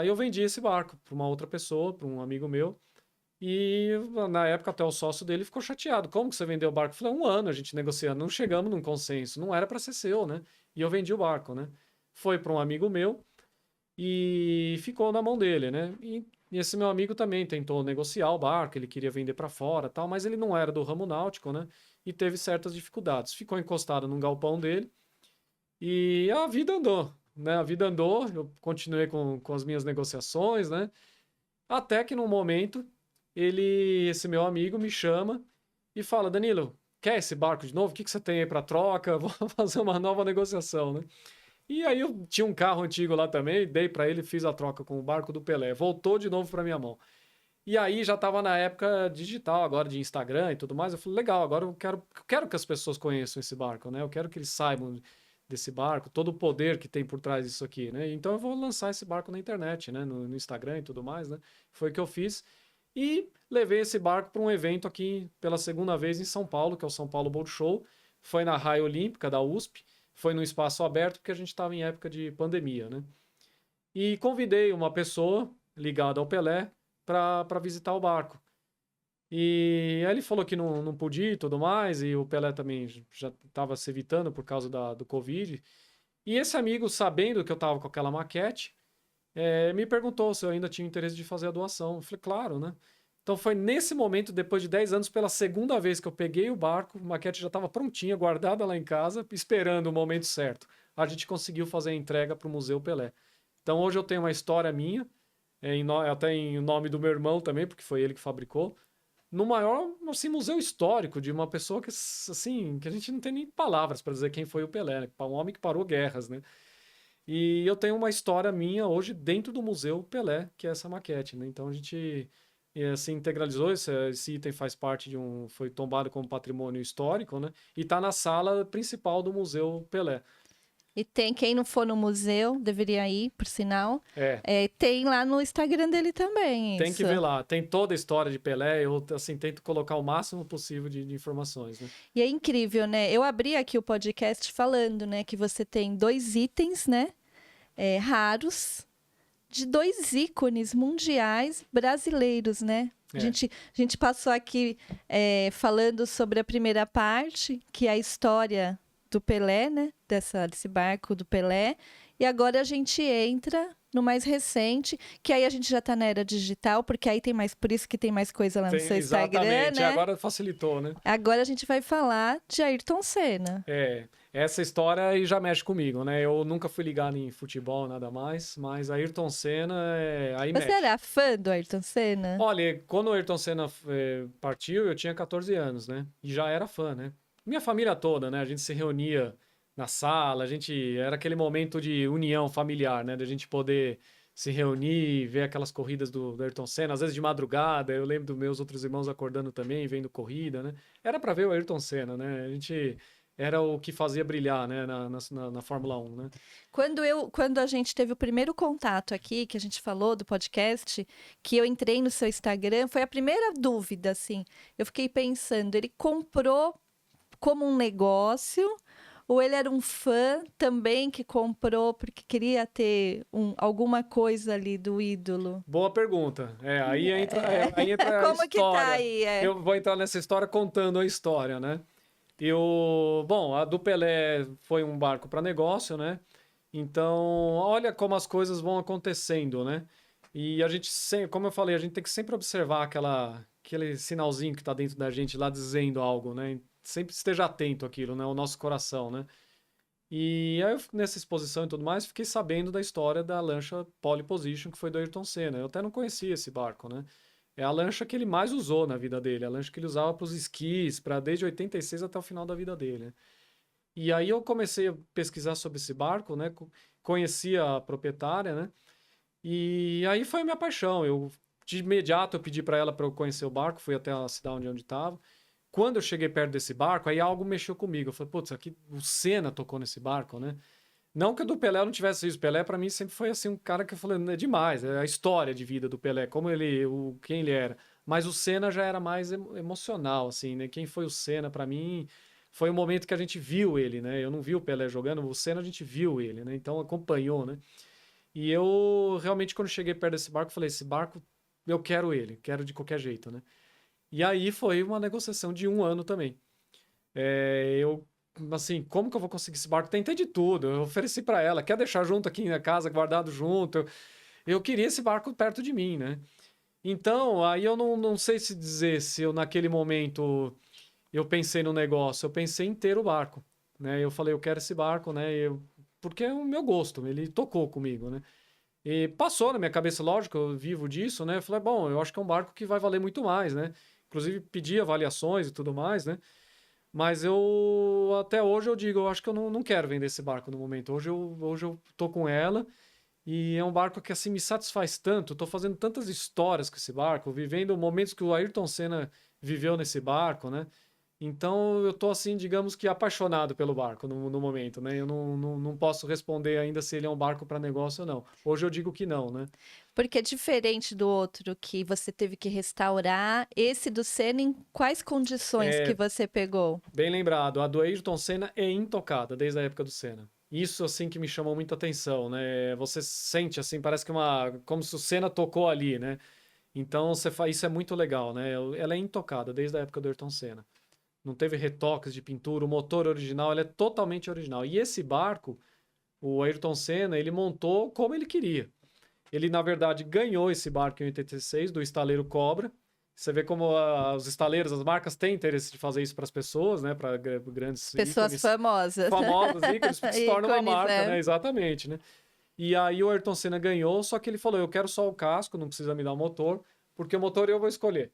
eu vendi esse barco para uma outra pessoa, para um amigo meu. E na época até o sócio dele ficou chateado. Como que você vendeu o barco? Eu falei, 1 ano a gente negociando, não chegamos num consenso. Não era para ser seu, né? E eu vendi o barco, né? Foi para um amigo meu e ficou na mão dele, né? E esse meu amigo também tentou negociar o barco, ele queria vender para fora, tal, mas ele não era do ramo náutico, né? E teve certas dificuldades. Ficou encostado num galpão dele e a vida andou, né? A vida andou, eu continuei com as minhas negociações, né? Até que num momento, esse meu amigo me chama e fala, Danilo, quer esse barco de novo? O que que você tem aí para troca? Vou fazer uma nova negociação, né? E aí eu tinha um carro antigo lá também, dei para ele, fiz a troca com o barco do Pelé. Voltou de novo para minha mão. E aí já estava na época digital, agora de Instagram e tudo mais. Eu falei, legal, agora eu quero que as pessoas conheçam esse barco, né? Eu quero que eles saibam desse barco, todo o poder que tem por trás disso aqui, né? Então eu vou lançar esse barco na internet, né? No Instagram e tudo mais, né? Foi o que eu fiz. E levei esse barco para um evento aqui pela segunda vez em São Paulo, que é o São Paulo Boat Show. Foi na Raia Olímpica da USP. Foi num espaço aberto, porque a gente estava em época de pandemia, né? E convidei uma pessoa ligada ao Pelé para visitar o barco. E aí ele falou que não podia e tudo mais, e o Pelé também já estava se evitando por causa do Covid. E esse amigo, sabendo que eu estava com aquela maquete, me perguntou se eu ainda tinha interesse de fazer a doação. Eu falei, claro, né? Então foi nesse momento, depois de 10 anos, pela segunda vez que eu peguei o barco, a maquete já estava prontinha, guardada lá em casa, esperando o momento certo. A gente conseguiu fazer a entrega para o Museu Pelé. Então hoje eu tenho uma história minha, até em nome do meu irmão também, porque foi ele que fabricou, no maior assim, museu histórico de uma pessoa que, assim, que a gente não tem nem palavras para dizer quem foi o Pelé, né? Um homem que parou guerras, né? E eu tenho uma história minha hoje dentro do Museu Pelé, que é essa maquete, né? Então a gente se integralizou, esse item faz parte foi tombado como patrimônio histórico, né? E está na sala principal do Museu Pelé. E tem, quem não for no museu, deveria ir, por sinal. É. Tem lá no Instagram dele também, Tem isso. que ver lá. Tem toda a história de Pelé. Eu, assim, tento colocar o máximo possível de informações, né? E é incrível, né? Eu abri aqui o podcast falando, né, que você tem 2 itens, né, raros, de 2 ícones mundiais brasileiros, né? A gente passou aqui falando sobre a primeira parte, que é a história do Pelé, né? Desse barco do Pelé. E agora a gente entra no mais recente, que aí a gente já tá na era digital, porque aí tem mais, por isso que tem mais coisa lá no seu Instagram, exatamente, né? Agora facilitou, né? Agora a gente vai falar de Ayrton Senna. Essa história aí já mexe comigo, né? Eu nunca fui ligado em futebol, nada mais, mas Ayrton Senna, aí Você mexe. era fã do Ayrton Senna? Olha, quando o Ayrton Senna partiu, eu tinha 14 anos, né? E já era fã, né? minha família toda, né? A gente se reunia na sala, era aquele momento de união familiar, né? Da gente poder se reunir, ver aquelas corridas do Ayrton Senna, às vezes de madrugada. Eu lembro dos meus outros irmãos acordando também, vendo corrida, né? Era para ver o Ayrton Senna, né? A gente era o que fazia brilhar, né? Na Fórmula 1, né? Quando a gente teve o primeiro contato aqui, que a gente falou do podcast, que eu entrei no seu Instagram, foi a primeira dúvida, assim. Eu fiquei pensando, ele comprou como um negócio, ou ele era um fã também que comprou porque queria ter alguma coisa ali do ídolo? Boa pergunta. Aí entra a Como que tá história. aí? Eu vou entrar nessa história contando a história, né? Bom, a do Pelé foi um barco para negócio, né? Então, olha como as coisas vão acontecendo, né? E a gente, como eu falei, a gente tem que sempre observar aquele sinalzinho que está dentro da gente lá dizendo algo, né? Sempre esteja atento àquilo, né? O nosso coração, né? E aí, nessa exposição e tudo mais, fiquei sabendo da história da lancha Pole Position, que foi do Ayrton Senna. Eu até não conhecia esse barco, né? É a lancha que ele mais usou na vida dele, a lancha que ele usava para os esquis, desde 86 até o final da vida dele, né? E aí eu comecei a pesquisar sobre esse barco, né? Conheci a proprietária, né? E aí foi a minha paixão. De imediato, eu pedi para ela para eu conhecer o barco, fui até a cidade onde estava. Quando eu cheguei perto desse barco, aí algo mexeu comigo. Eu falei, putz, aqui o Senna tocou nesse barco, né? Não que o do Pelé eu não tivesse visto. O Pelé, para mim, sempre foi assim um cara que eu falei, é demais. É a história de vida do Pelé, quem ele era. Mas o Senna já era mais emocional, assim, né? Quem foi o Senna, para mim, foi o momento que a gente viu ele, né? Eu não vi o Pelé jogando, o Senna a gente viu ele, né? Então acompanhou, né? E eu realmente, quando cheguei perto desse barco, falei, esse barco, eu quero ele, quero de qualquer jeito, né? E aí foi uma negociação de 1 ano também. Assim, como que eu vou conseguir esse barco? Tentei de tudo. Eu ofereci para ela, quer deixar junto aqui na casa, guardado junto. Eu queria esse barco perto de mim, né? Então, aí eu não sei se dizer se eu, naquele momento, eu pensei no negócio. Eu pensei em ter o barco, né? Eu falei, eu quero esse barco, né? Porque é o meu gosto, ele tocou comigo, né? E passou na minha cabeça, lógico, eu vivo disso, né? Eu falei, bom, eu acho que é um barco que vai valer muito mais, né? Inclusive pedi avaliações e tudo mais, né? Mas até hoje eu digo, eu acho que eu não quero vender esse barco no momento. Hoje eu tô com ela e é um barco que assim me satisfaz tanto. Eu tô fazendo tantas histórias com esse barco, vivendo momentos que o Ayrton Senna viveu nesse barco, né? Então eu tô assim, digamos que apaixonado pelo barco no momento, né? Eu não posso responder ainda se ele é um barco para negócio ou não. Hoje eu digo que não, né? Porque é diferente do outro que você teve que restaurar, esse do Senna, em quais condições que você pegou? Bem lembrado, a do Ayrton Senna é intocada desde a época do Senna. Isso assim que me chamou muita atenção, né? Você sente assim, parece que como se o Senna tocou ali, né? Então isso é muito legal, né? Ela é intocada desde a época do Ayrton Senna. Não teve retoques de pintura, o motor original, ele é totalmente original. E esse barco, o Ayrton Senna, ele montou como ele queria. Ele, na verdade, ganhou esse barco em 86 do estaleiro Cobra. Você vê como os estaleiros, as marcas têm interesse de fazer isso para as pessoas, né? Para grandes Pessoas ícones, famosas. famosos ícones, porque se torna uma Ícones, marca, é. né? Exatamente, né? E aí o Ayrton Senna ganhou, só que ele falou, eu quero só o casco, não precisa me dar o motor, porque o motor eu vou escolher.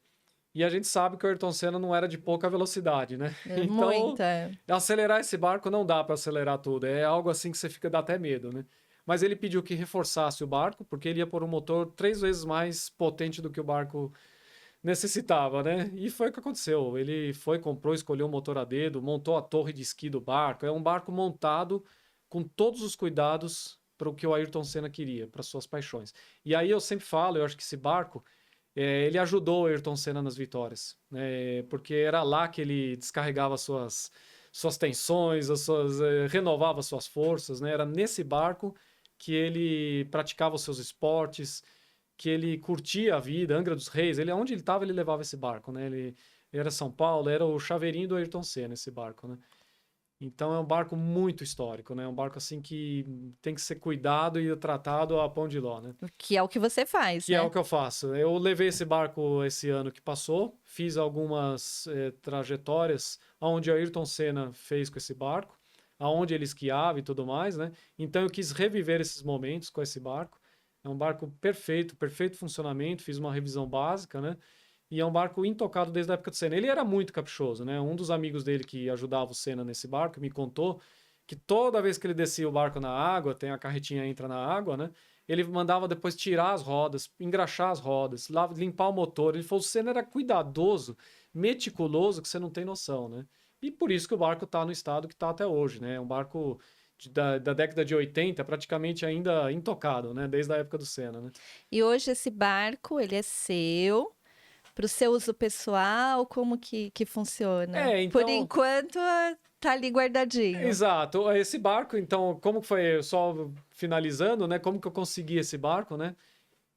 E a gente sabe que o Ayrton Senna não era de pouca velocidade, né? Então, Muita. acelerar esse barco não dá para acelerar tudo. É algo assim que você dá até medo, né? Mas ele pediu que reforçasse o barco, porque ele ia pôr um motor 3 vezes mais potente do que o barco necessitava, né? E foi o que aconteceu. Ele foi, comprou, escolheu o motor a dedo, montou a torre de esqui do barco. É um barco montado com todos os cuidados para o que o Ayrton Senna queria, para suas paixões. E aí eu sempre falo, eu acho que esse barco ele ajudou o Ayrton Senna nas vitórias, né? Porque era lá que ele descarregava suas tensões, renovava suas forças, né? Era nesse barco que ele praticava os seus esportes, que ele curtia a vida. Angra dos Reis, onde ele estava, ele levava esse barco, né? Ele era São Paulo, era o chaveirinho do Ayrton Senna, esse barco, né? Então é um barco muito histórico, né? É um barco assim que tem que ser cuidado e tratado a pão de ló, né? Que é o que você faz, Que é né? o que eu faço. Eu levei esse barco esse ano que passou, fiz algumas trajetórias onde o Ayrton Senna fez com esse barco, aonde ele esquiava e tudo mais, né? Então eu quis reviver esses momentos com esse barco. É um barco perfeito, perfeito funcionamento, fiz uma revisão básica, né? e é um barco intocado desde a época do Senna. Ele era muito caprichoso, né? Um dos amigos dele que ajudava o Senna nesse barco me contou que toda vez que ele descia o barco na água, tem a carretinha entra na água, né? Ele mandava depois tirar as rodas, engraxar as rodas, limpar o motor. Ele falou: o Senna era cuidadoso, meticuloso, que você não tem noção, né? E por isso que o barco está no estado que está até hoje, né? É um barco da década de 80, praticamente ainda intocado, né? Desde a época do Senna, né? E hoje esse barco, ele é seu, para o seu uso pessoal, como que funciona? Por Então, enquanto, tá ali guardadinho. exato. Esse barco, então, como que foi, só finalizando, né? Como que eu consegui esse barco, né?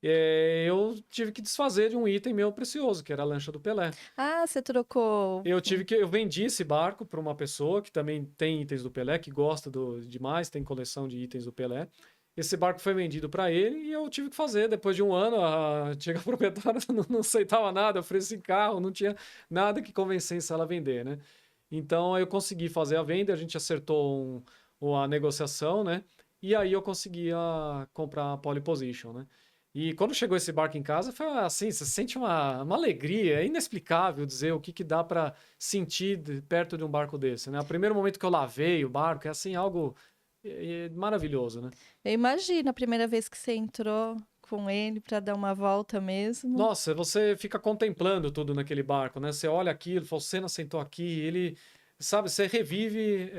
Eu tive que desfazer de um item meu precioso, que era a lancha do Pelé. Ah, você trocou. Eu vendi esse barco para uma pessoa que também tem itens do Pelé, que gosta demais, tem coleção de itens do Pelé. Esse barco foi vendido para ele e eu tive que fazer. Depois de um ano, chega a proprietária, não aceitava nada, ofereci carro, não tinha nada que convencesse ela a vender, né? Então eu consegui fazer a venda, a gente acertou a negociação, né? E aí eu conseguia comprar a pole position, né? E quando chegou esse barco em casa, foi assim, você sente uma alegria, é inexplicável dizer o que dá para sentir perto de um barco desse, né? O primeiro momento que eu lavei o barco é assim, algo maravilhoso, né? Eu imagino a primeira vez que você entrou com ele para dar uma volta mesmo. Nossa, você fica contemplando tudo naquele barco, né? Você olha aquilo, fala, o Senna sentou aqui, ele, sabe, você revive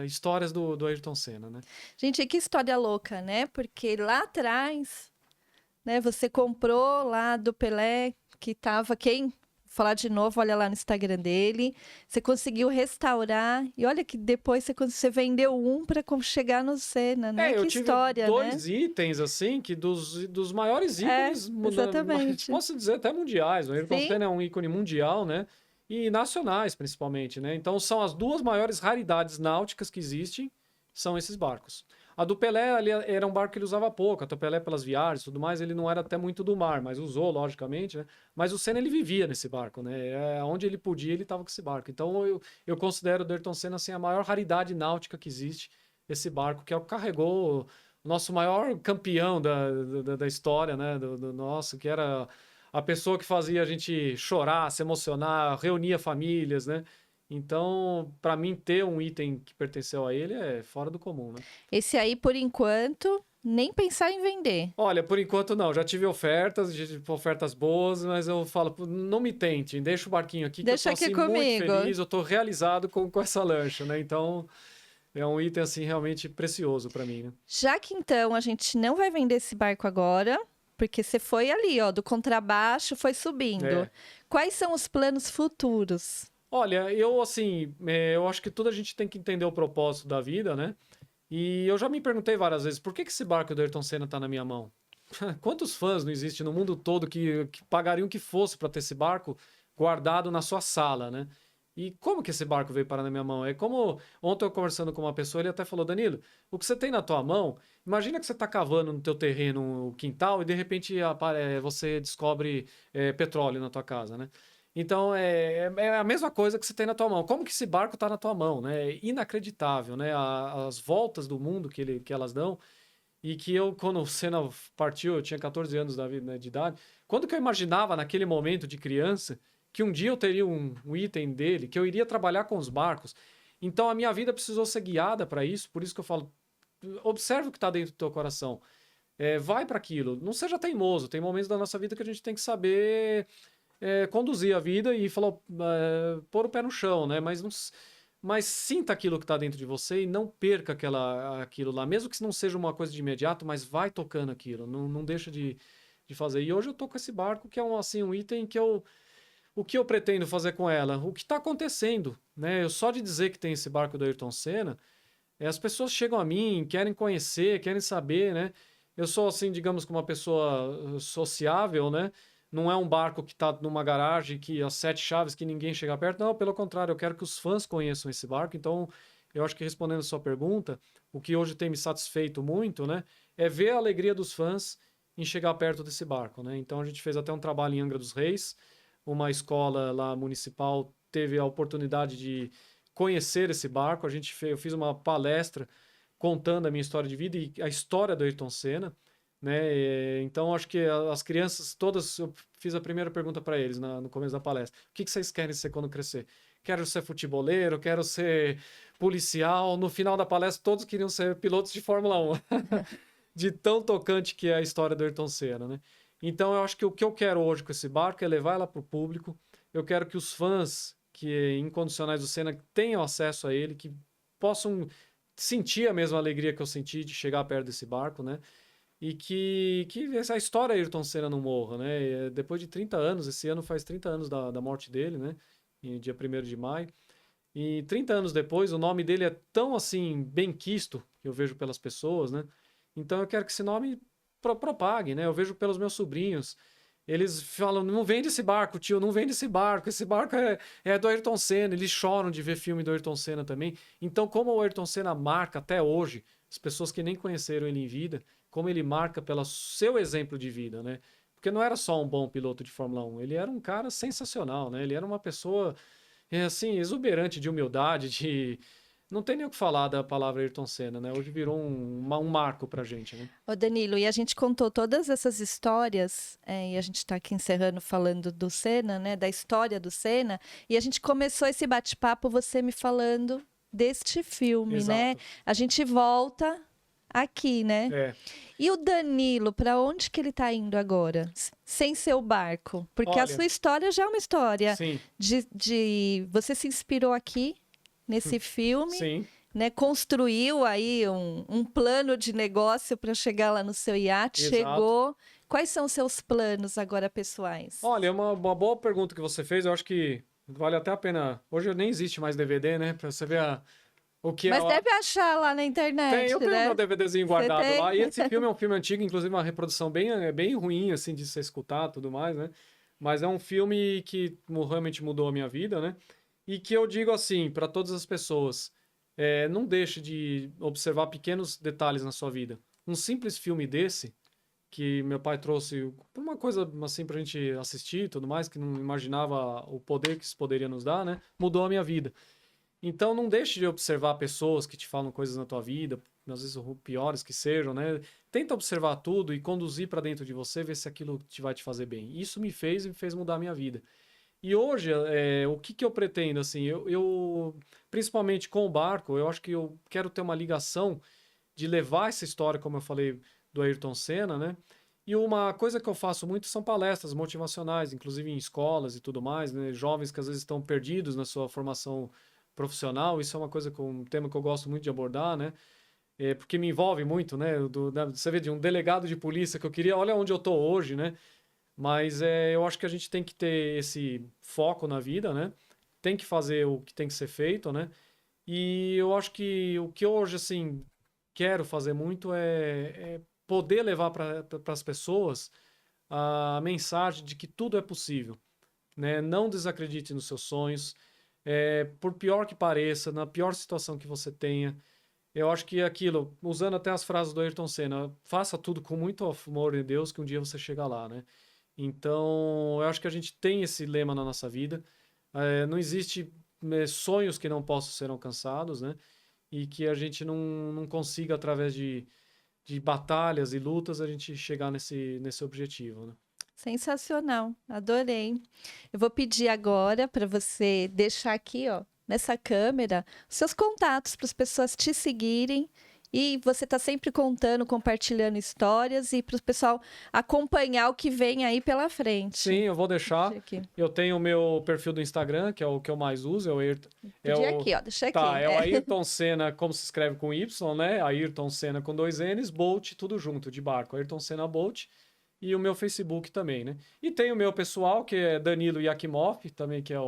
histórias do Ayrton Senna, né? Gente, que história louca, né? Porque lá atrás, né, você comprou lá do Pelé, que tava quem? Falar de novo, olha lá no Instagram dele. Você conseguiu restaurar e olha que depois você vendeu um para chegar no Senna, né? Eu Que tive história, né? dois itens, assim, que dos maiores É, ícones, exatamente. posso dizer até mundiais. O Ayrton Sim. Senna é um ícone mundial, né? E nacionais, principalmente, né? Então, são as duas maiores raridades náuticas que existem, são esses barcos. A do Pelé era um barco que ele usava pouco, a do Pelé pelas viagens e tudo mais, ele não era até muito do mar, mas usou, logicamente, né? Mas o Senna, ele vivia nesse barco, né? Onde ele podia, ele estava com esse barco. Então, eu considero o do Ayrton Senna, assim, a maior raridade náutica que existe, esse barco, que é o que carregou o nosso maior campeão da história, né? Do nosso, que era a pessoa que fazia a gente chorar, se emocionar, reunia famílias, né? Então, para mim, ter um item que pertenceu a ele é fora do comum, né? Esse aí, por enquanto, nem pensar em vender. Olha, por enquanto não. Já tive ofertas boas, mas eu falo, "Pô, não me tente, deixa o barquinho aqui, Deixa que eu aqui tô assim, muito comigo. feliz, eu tô realizado com essa lancha, né? Então, é um item assim realmente precioso para mim, né? Já que então a gente não vai vender esse barco agora, porque você foi ali, ó, do contrabaixo, foi subindo. É. Quais são os planos futuros? Olha, eu assim, eu acho que tudo a gente tem que entender o propósito da vida, né? E eu já me perguntei várias vezes, por que esse barco do Ayrton Senna tá na minha mão? Quantos fãs não existem no mundo todo que pagariam o que fosse para ter esse barco guardado na sua sala, né? E como que esse barco veio parar na minha mão? É como ontem eu conversando com uma pessoa, ele até falou, Danilo, o que você tem na tua mão, imagina que você está cavando no teu terreno, o quintal, e de repente você descobre petróleo na tua casa, né? Então é a mesma coisa que você tem na tua mão. Como que esse barco está na tua mão, né? É inacreditável, né? As voltas do mundo que elas dão. E que eu, quando o Senna partiu, eu tinha 14 anos né, de idade. Quando que eu imaginava, naquele momento de criança, que um dia eu teria um item dele, que eu iria trabalhar com os barcos? Então a minha vida precisou ser guiada para isso, por isso que eu falo, observe o que está dentro do teu coração. Vai para aquilo, não seja teimoso. Tem momentos da nossa vida que a gente tem que saber conduzir a vida e falar, pôr o pé no chão, né? Mas sinta aquilo que está dentro de você e não perca aquilo lá. Mesmo que não seja uma coisa de imediato, mas vai tocando aquilo. Não deixa de fazer. E hoje eu tô com esse barco que é um item que o que eu pretendo fazer com ela? O que está acontecendo, né? Eu só de dizer que tem esse barco do Ayrton Senna, as pessoas chegam a mim, querem conhecer, querem saber, né? Eu sou assim, digamos, como uma pessoa sociável, né? Não é um barco que está numa garagem que as 7 chaves que ninguém chega perto. Não, pelo contrário, eu quero que os fãs conheçam esse barco. Então, eu acho que respondendo a sua pergunta, o que hoje tem me satisfeito muito, né, é ver a alegria dos fãs em chegar perto desse barco, né? Então, a gente fez até um trabalho em Angra dos Reis, uma escola lá municipal teve a oportunidade de conhecer esse barco. Eu fiz uma palestra contando a minha história de vida e a história do Ayrton Senna, né? Então, acho que as crianças todas, eu fiz a primeira pergunta para eles no começo da palestra. O que vocês querem ser quando crescer? Quero ser futeboleiro, quero ser policial. No final da palestra, todos queriam ser pilotos de Fórmula 1. De tão tocante que é a história do Ayrton Senna, né? Então, eu acho que o que eu quero hoje com esse barco é levar ela para o público. Eu quero que os fãs incondicionais do Senna tenham acesso a ele, que possam sentir a mesma alegria que eu senti de chegar perto desse barco, né? E que essa história Ayrton Senna não morra, né? Depois de 30 anos, esse ano faz 30 anos da morte dele, né? Em dia 1º de maio. E 30 anos depois, o nome dele é tão, assim, benquisto, que eu vejo pelas pessoas, né? Então eu quero que esse nome propague, né? Eu vejo pelos meus sobrinhos. Eles falam, não vende esse barco, tio, não vende esse barco é do Ayrton Senna. Eles choram de ver filme do Ayrton Senna também. Então, como o Ayrton Senna marca até hoje, as pessoas que nem conheceram ele em vida, como ele marca pelo seu exemplo de vida, né? Porque não era só um bom piloto de Fórmula 1, ele era um cara sensacional, né? Ele era uma pessoa, assim, exuberante de humildade, de... Não tem nem o que falar da palavra Ayrton Senna, né? Hoje virou um marco pra gente, né? Ô Danilo, e a gente contou todas essas histórias, e a gente está aqui encerrando falando do Senna, né? Da história do Senna, e a gente começou esse bate-papo você me falando deste filme, né? Exato. A gente volta aqui, né? É. E o Danilo, para onde que ele está indo agora? Sem seu barco? Porque a Olha, sua história já é uma história sim, Você se inspirou aqui nesse filme, sim. né? Construiu aí um plano de negócio para chegar lá no seu iate. Exato. Chegou. Quais são os seus planos agora pessoais? Olha, é uma boa pergunta que você fez. Eu acho que vale até a pena. Hoje nem existe mais DVD, né? Pra você ver o que Mas é. deve achar lá na internet, Eu tenho né? meu DVDzinho guardado tem? lá. E esse filme é um filme antigo, inclusive uma reprodução bem ruim, assim, de se escutar e tudo mais, né? Mas é um filme que realmente mudou a minha vida, né? E que eu digo assim, para todas as pessoas, não deixe de observar pequenos detalhes na sua vida. Um simples filme desse, que meu pai trouxe por uma coisa assim pra gente assistir e tudo mais, que não imaginava o poder que isso poderia nos dar, né? Mudou a minha vida. Então não deixe de observar pessoas que te falam coisas na tua vida, às vezes piores que sejam, né? Tenta observar tudo e conduzir para dentro de você, ver se aquilo vai te fazer bem. Isso me fez mudar a minha vida. E hoje, o que eu pretendo, assim, principalmente com o barco, eu acho que eu quero ter uma ligação de levar essa história, como eu falei, do Ayrton Senna, né? E uma coisa que eu faço muito são palestras motivacionais, inclusive em escolas e tudo mais, né? Jovens que às vezes estão perdidos na sua formação profissional, isso é uma coisa, um tema que eu gosto muito de abordar, né? Porque me envolve muito, né? Você vê, de um delegado de polícia que eu queria, olha onde eu tô hoje, né? Mas eu acho que a gente tem que ter esse foco na vida, né? Tem que fazer o que tem que ser feito, né? E eu acho que o que hoje, assim, quero fazer muito é poder levar para as pessoas a mensagem de que tudo é possível, né? Não desacredite nos seus sonhos. Por pior que pareça, na pior situação que você tenha, eu acho que aquilo, usando até as frases do Ayrton Senna, faça tudo com muito amor em Deus que um dia você chega lá, né? Então, eu acho que a gente tem esse lema na nossa vida. Não existe sonhos que não possam ser alcançados, né? E que a gente não consiga, através de batalhas e lutas, a gente chegar nesse objetivo, né? Sensacional, adorei. Eu vou pedir agora para você deixar aqui, ó, nessa câmera, os seus contatos para as pessoas te seguirem. E você está sempre contando, compartilhando histórias e para o pessoal acompanhar o que vem aí pela frente. Sim, eu vou deixar. Eu tenho o meu perfil do Instagram, que é o que eu mais uso. Aqui, ó, deixa aqui. Tá, é o Ayrton Senna, como se escreve com Y, né? Ayrton Senna com 2 N's, Bolt, tudo junto, de barco. Ayrton Senna Bolt. E o meu Facebook também, né? E tem o meu pessoal, que é Danilo Yakimov, também, que é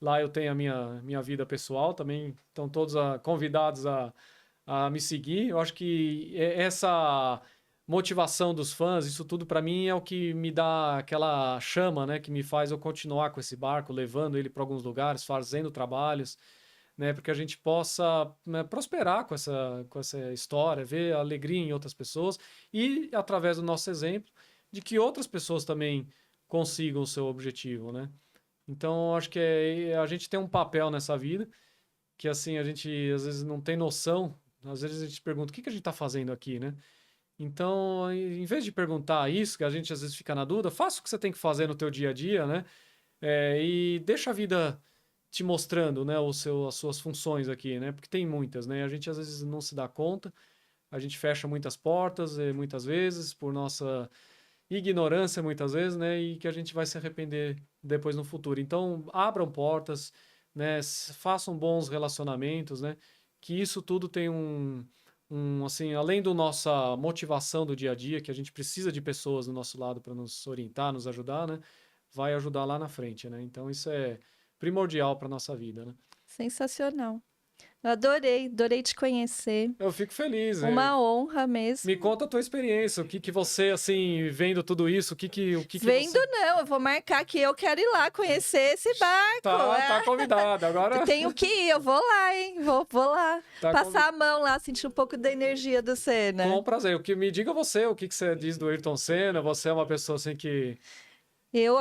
lá eu tenho a minha vida pessoal também. Estão todos convidados a me seguir. Eu acho que essa motivação dos fãs, isso tudo para mim é o que me dá aquela chama, né? Que me faz eu continuar com esse barco, levando ele para alguns lugares, fazendo trabalhos, né? Porque a gente possa, né, prosperar com essa história, ver a alegria em outras pessoas e, através do nosso exemplo, de que outras pessoas também consigam o seu objetivo, né? Então, acho que a gente tem um papel nessa vida que, assim, a gente às vezes não tem noção. Às vezes a gente pergunta, o que a gente está fazendo aqui, né? Então, em vez de perguntar isso, que a gente às vezes fica na dúvida, faça o que você tem que fazer no teu dia a dia, né? E deixa a vida te mostrando, né, as suas funções aqui, né? Porque tem muitas, né? A gente às vezes não se dá conta, a gente fecha muitas portas, muitas vezes, por nossa ignorância, muitas vezes, né? E que a gente vai se arrepender depois no futuro. Então, abram portas, né? Façam bons relacionamentos, né? Que isso tudo tem assim, além da nossa motivação do dia a dia, que a gente precisa de pessoas do nosso lado para nos orientar, nos ajudar, né? Vai ajudar lá na frente, né? Então, isso é primordial para nossa vida, né? Sensacional. Eu adorei te conhecer. Eu fico feliz. Uma honra Me mesmo. conta a tua experiência, o que que você, assim, vendo tudo isso, o que que Vendo você... não, eu vou marcar que eu quero ir lá conhecer esse barco. Tá convidado. Agora Eu tenho que ir, eu vou lá, hein? Vou lá. tá Passar a mão lá, sentir um pouco da energia do Senna. com prazer. O que me diga você, o que que você diz do Ayrton Senna? Você é uma pessoa assim Eu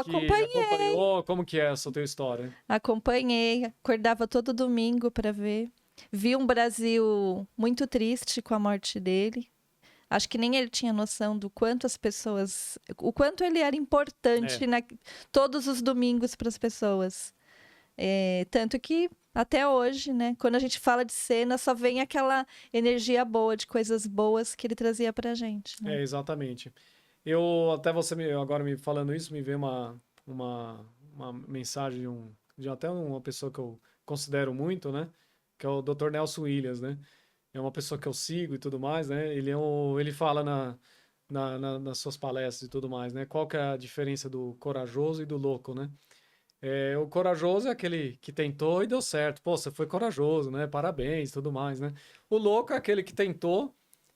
que acompanhei, acompanhou, como que é essa tua história? acordava todo domingo para ver. Vi um Brasil muito triste com a morte dele. Acho que nem ele tinha noção do quanto as pessoas, o quanto ele era importante É, todos os domingos para as pessoas. Tanto que até hoje, né, quando a gente fala de Senna, só vem aquela energia boa, de coisas boas que ele trazia pra gente, né? exatamente. Eu, até você agora me falando isso, me veio uma mensagem de até uma pessoa que eu considero muito, né? Que é o Dr. Nelson Williams, né? É uma pessoa que eu sigo e tudo mais, né? Ele fala nas suas palestras e tudo mais, né? Qual que é a diferença do corajoso e do louco, né? O corajoso é aquele que tentou e deu certo. Pô, você foi corajoso, né? Parabéns e tudo mais, né? O louco é aquele que tentou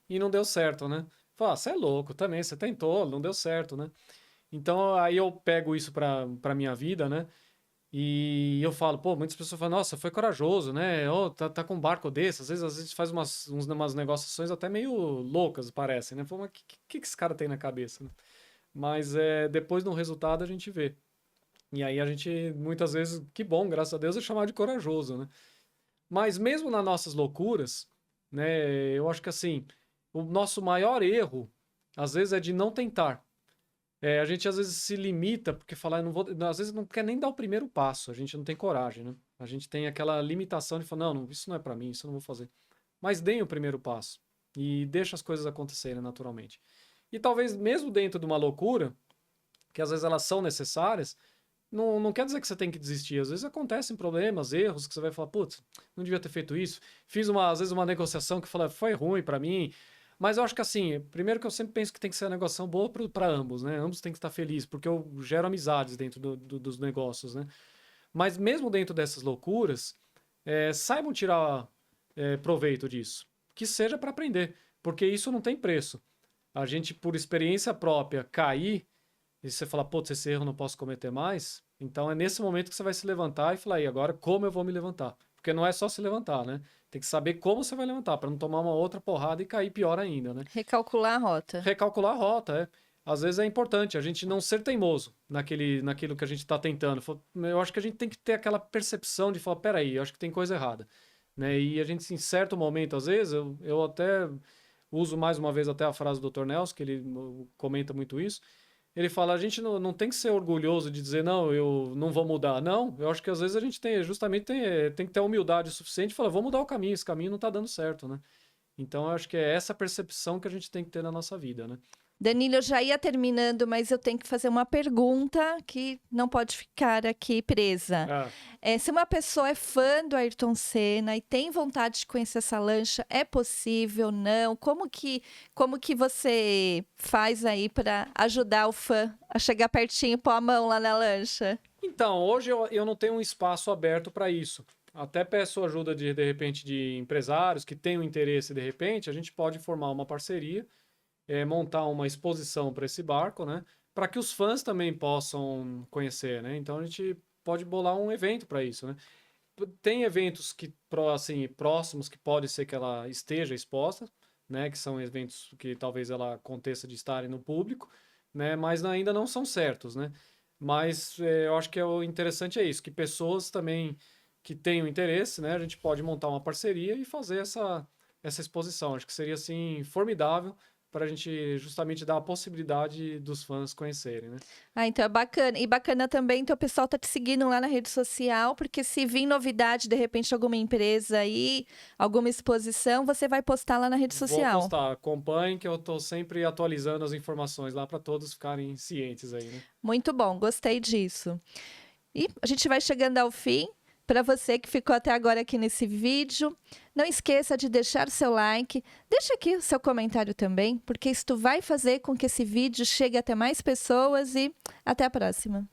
e não deu certo, né? Fala, você é louco também, você tentou, não deu certo, né? Então aí eu pego isso pra minha vida, né? E eu falo, pô, muitas pessoas falam, nossa, foi corajoso, né? Oh, tá com um barco desse. Às vezes faz umas negociações até meio loucas, parecem, né? Pô, mas que esse cara tem na cabeça, né? Mas depois no resultado a gente vê. E aí a gente, muitas vezes, que bom, graças a Deus, é chamado de corajoso, né? Mas mesmo nas nossas loucuras, né? Eu acho que assim, o nosso maior erro, às vezes, é de não tentar. A gente às vezes se limita porque falar, eu não vou, às vezes não quer nem dar o primeiro passo, a gente não tem coragem, né? A gente tem aquela limitação de falar, não, isso não é pra mim, isso eu não vou fazer. Mas deem o primeiro passo e deixa as coisas acontecerem naturalmente. E talvez mesmo dentro de uma loucura, que às vezes elas são necessárias, não quer dizer que você tem que desistir. Às vezes acontecem problemas, erros, que você vai falar, putz, não devia ter feito isso. Fiz às vezes uma negociação que fala, foi ruim pra mim. Mas eu acho que assim, primeiro que eu sempre penso que tem que ser uma negociação boa para ambos, né? Ambos têm que estar felizes, porque eu gero amizades dentro dos negócios, né? Mas mesmo dentro dessas loucuras, saibam tirar proveito disso. Que seja para aprender, porque isso não tem preço. A gente, por experiência própria, cair e você fala, putz, esse erro eu não posso cometer mais. Então é nesse momento que você vai se levantar e falar, e agora como eu vou me levantar? Porque não é só se levantar, né? Tem que saber como você vai levantar, para não tomar uma outra porrada e cair pior ainda, né? Recalcular a rota. Recalcular a rota, Às vezes é importante a gente não ser teimoso naquilo que a gente está tentando. Eu acho que a gente tem que ter aquela percepção de falar, peraí, eu acho que tem coisa errada. Né? E a gente, em certo momento, às vezes, eu até uso mais uma vez até a frase do Dr. Nelson, que ele comenta muito isso. Ele fala, a gente não tem que ser orgulhoso de dizer, não, eu não vou mudar. Não, eu acho que às vezes a gente tem que ter a humildade suficiente e falar, vou mudar o caminho, esse caminho não está dando certo, né? Então, eu acho que é essa percepção que a gente tem que ter na nossa vida, né? Danilo, eu já ia terminando, mas eu tenho que fazer uma pergunta que não pode ficar aqui presa. Ah, Se uma pessoa é fã do Ayrton Senna e tem vontade de conhecer essa lancha, é possível? Não? Como que você faz aí para ajudar o fã a chegar pertinho e pôr a mão lá na lancha? então, hoje eu não tenho um espaço aberto para isso. Até peço ajuda de repente, de empresários que tenham interesse, de repente, a gente pode formar uma parceria, montar uma exposição para esse barco, né? Para que os fãs também possam conhecer, né? Então a gente pode bolar um evento para isso, né? Tem eventos assim, próximos que pode ser que ela esteja exposta, né? Que são eventos que talvez ela aconteça de estarem no público, né? Mas ainda não são certos, né? Mas eu acho que o interessante é isso, que pessoas também que tenham interesse, né? A gente pode montar uma parceria e fazer essa exposição. Acho que seria, assim, formidável para a gente justamente dar a possibilidade dos fãs conhecerem, né? Ah, então é bacana. E bacana também, então o pessoal tá te seguindo lá na rede social, porque se vir novidade, de repente, alguma empresa aí, alguma exposição, você vai postar lá na rede Vou social. postar, acompanhem que eu estou sempre atualizando as informações lá para todos ficarem cientes aí, né? Muito bom, gostei disso. E a gente vai chegando ao fim. Para você que ficou até agora aqui nesse vídeo, não esqueça de deixar o seu like, deixa aqui o seu comentário também, porque isso vai fazer com que esse vídeo chegue até mais pessoas e até a próxima.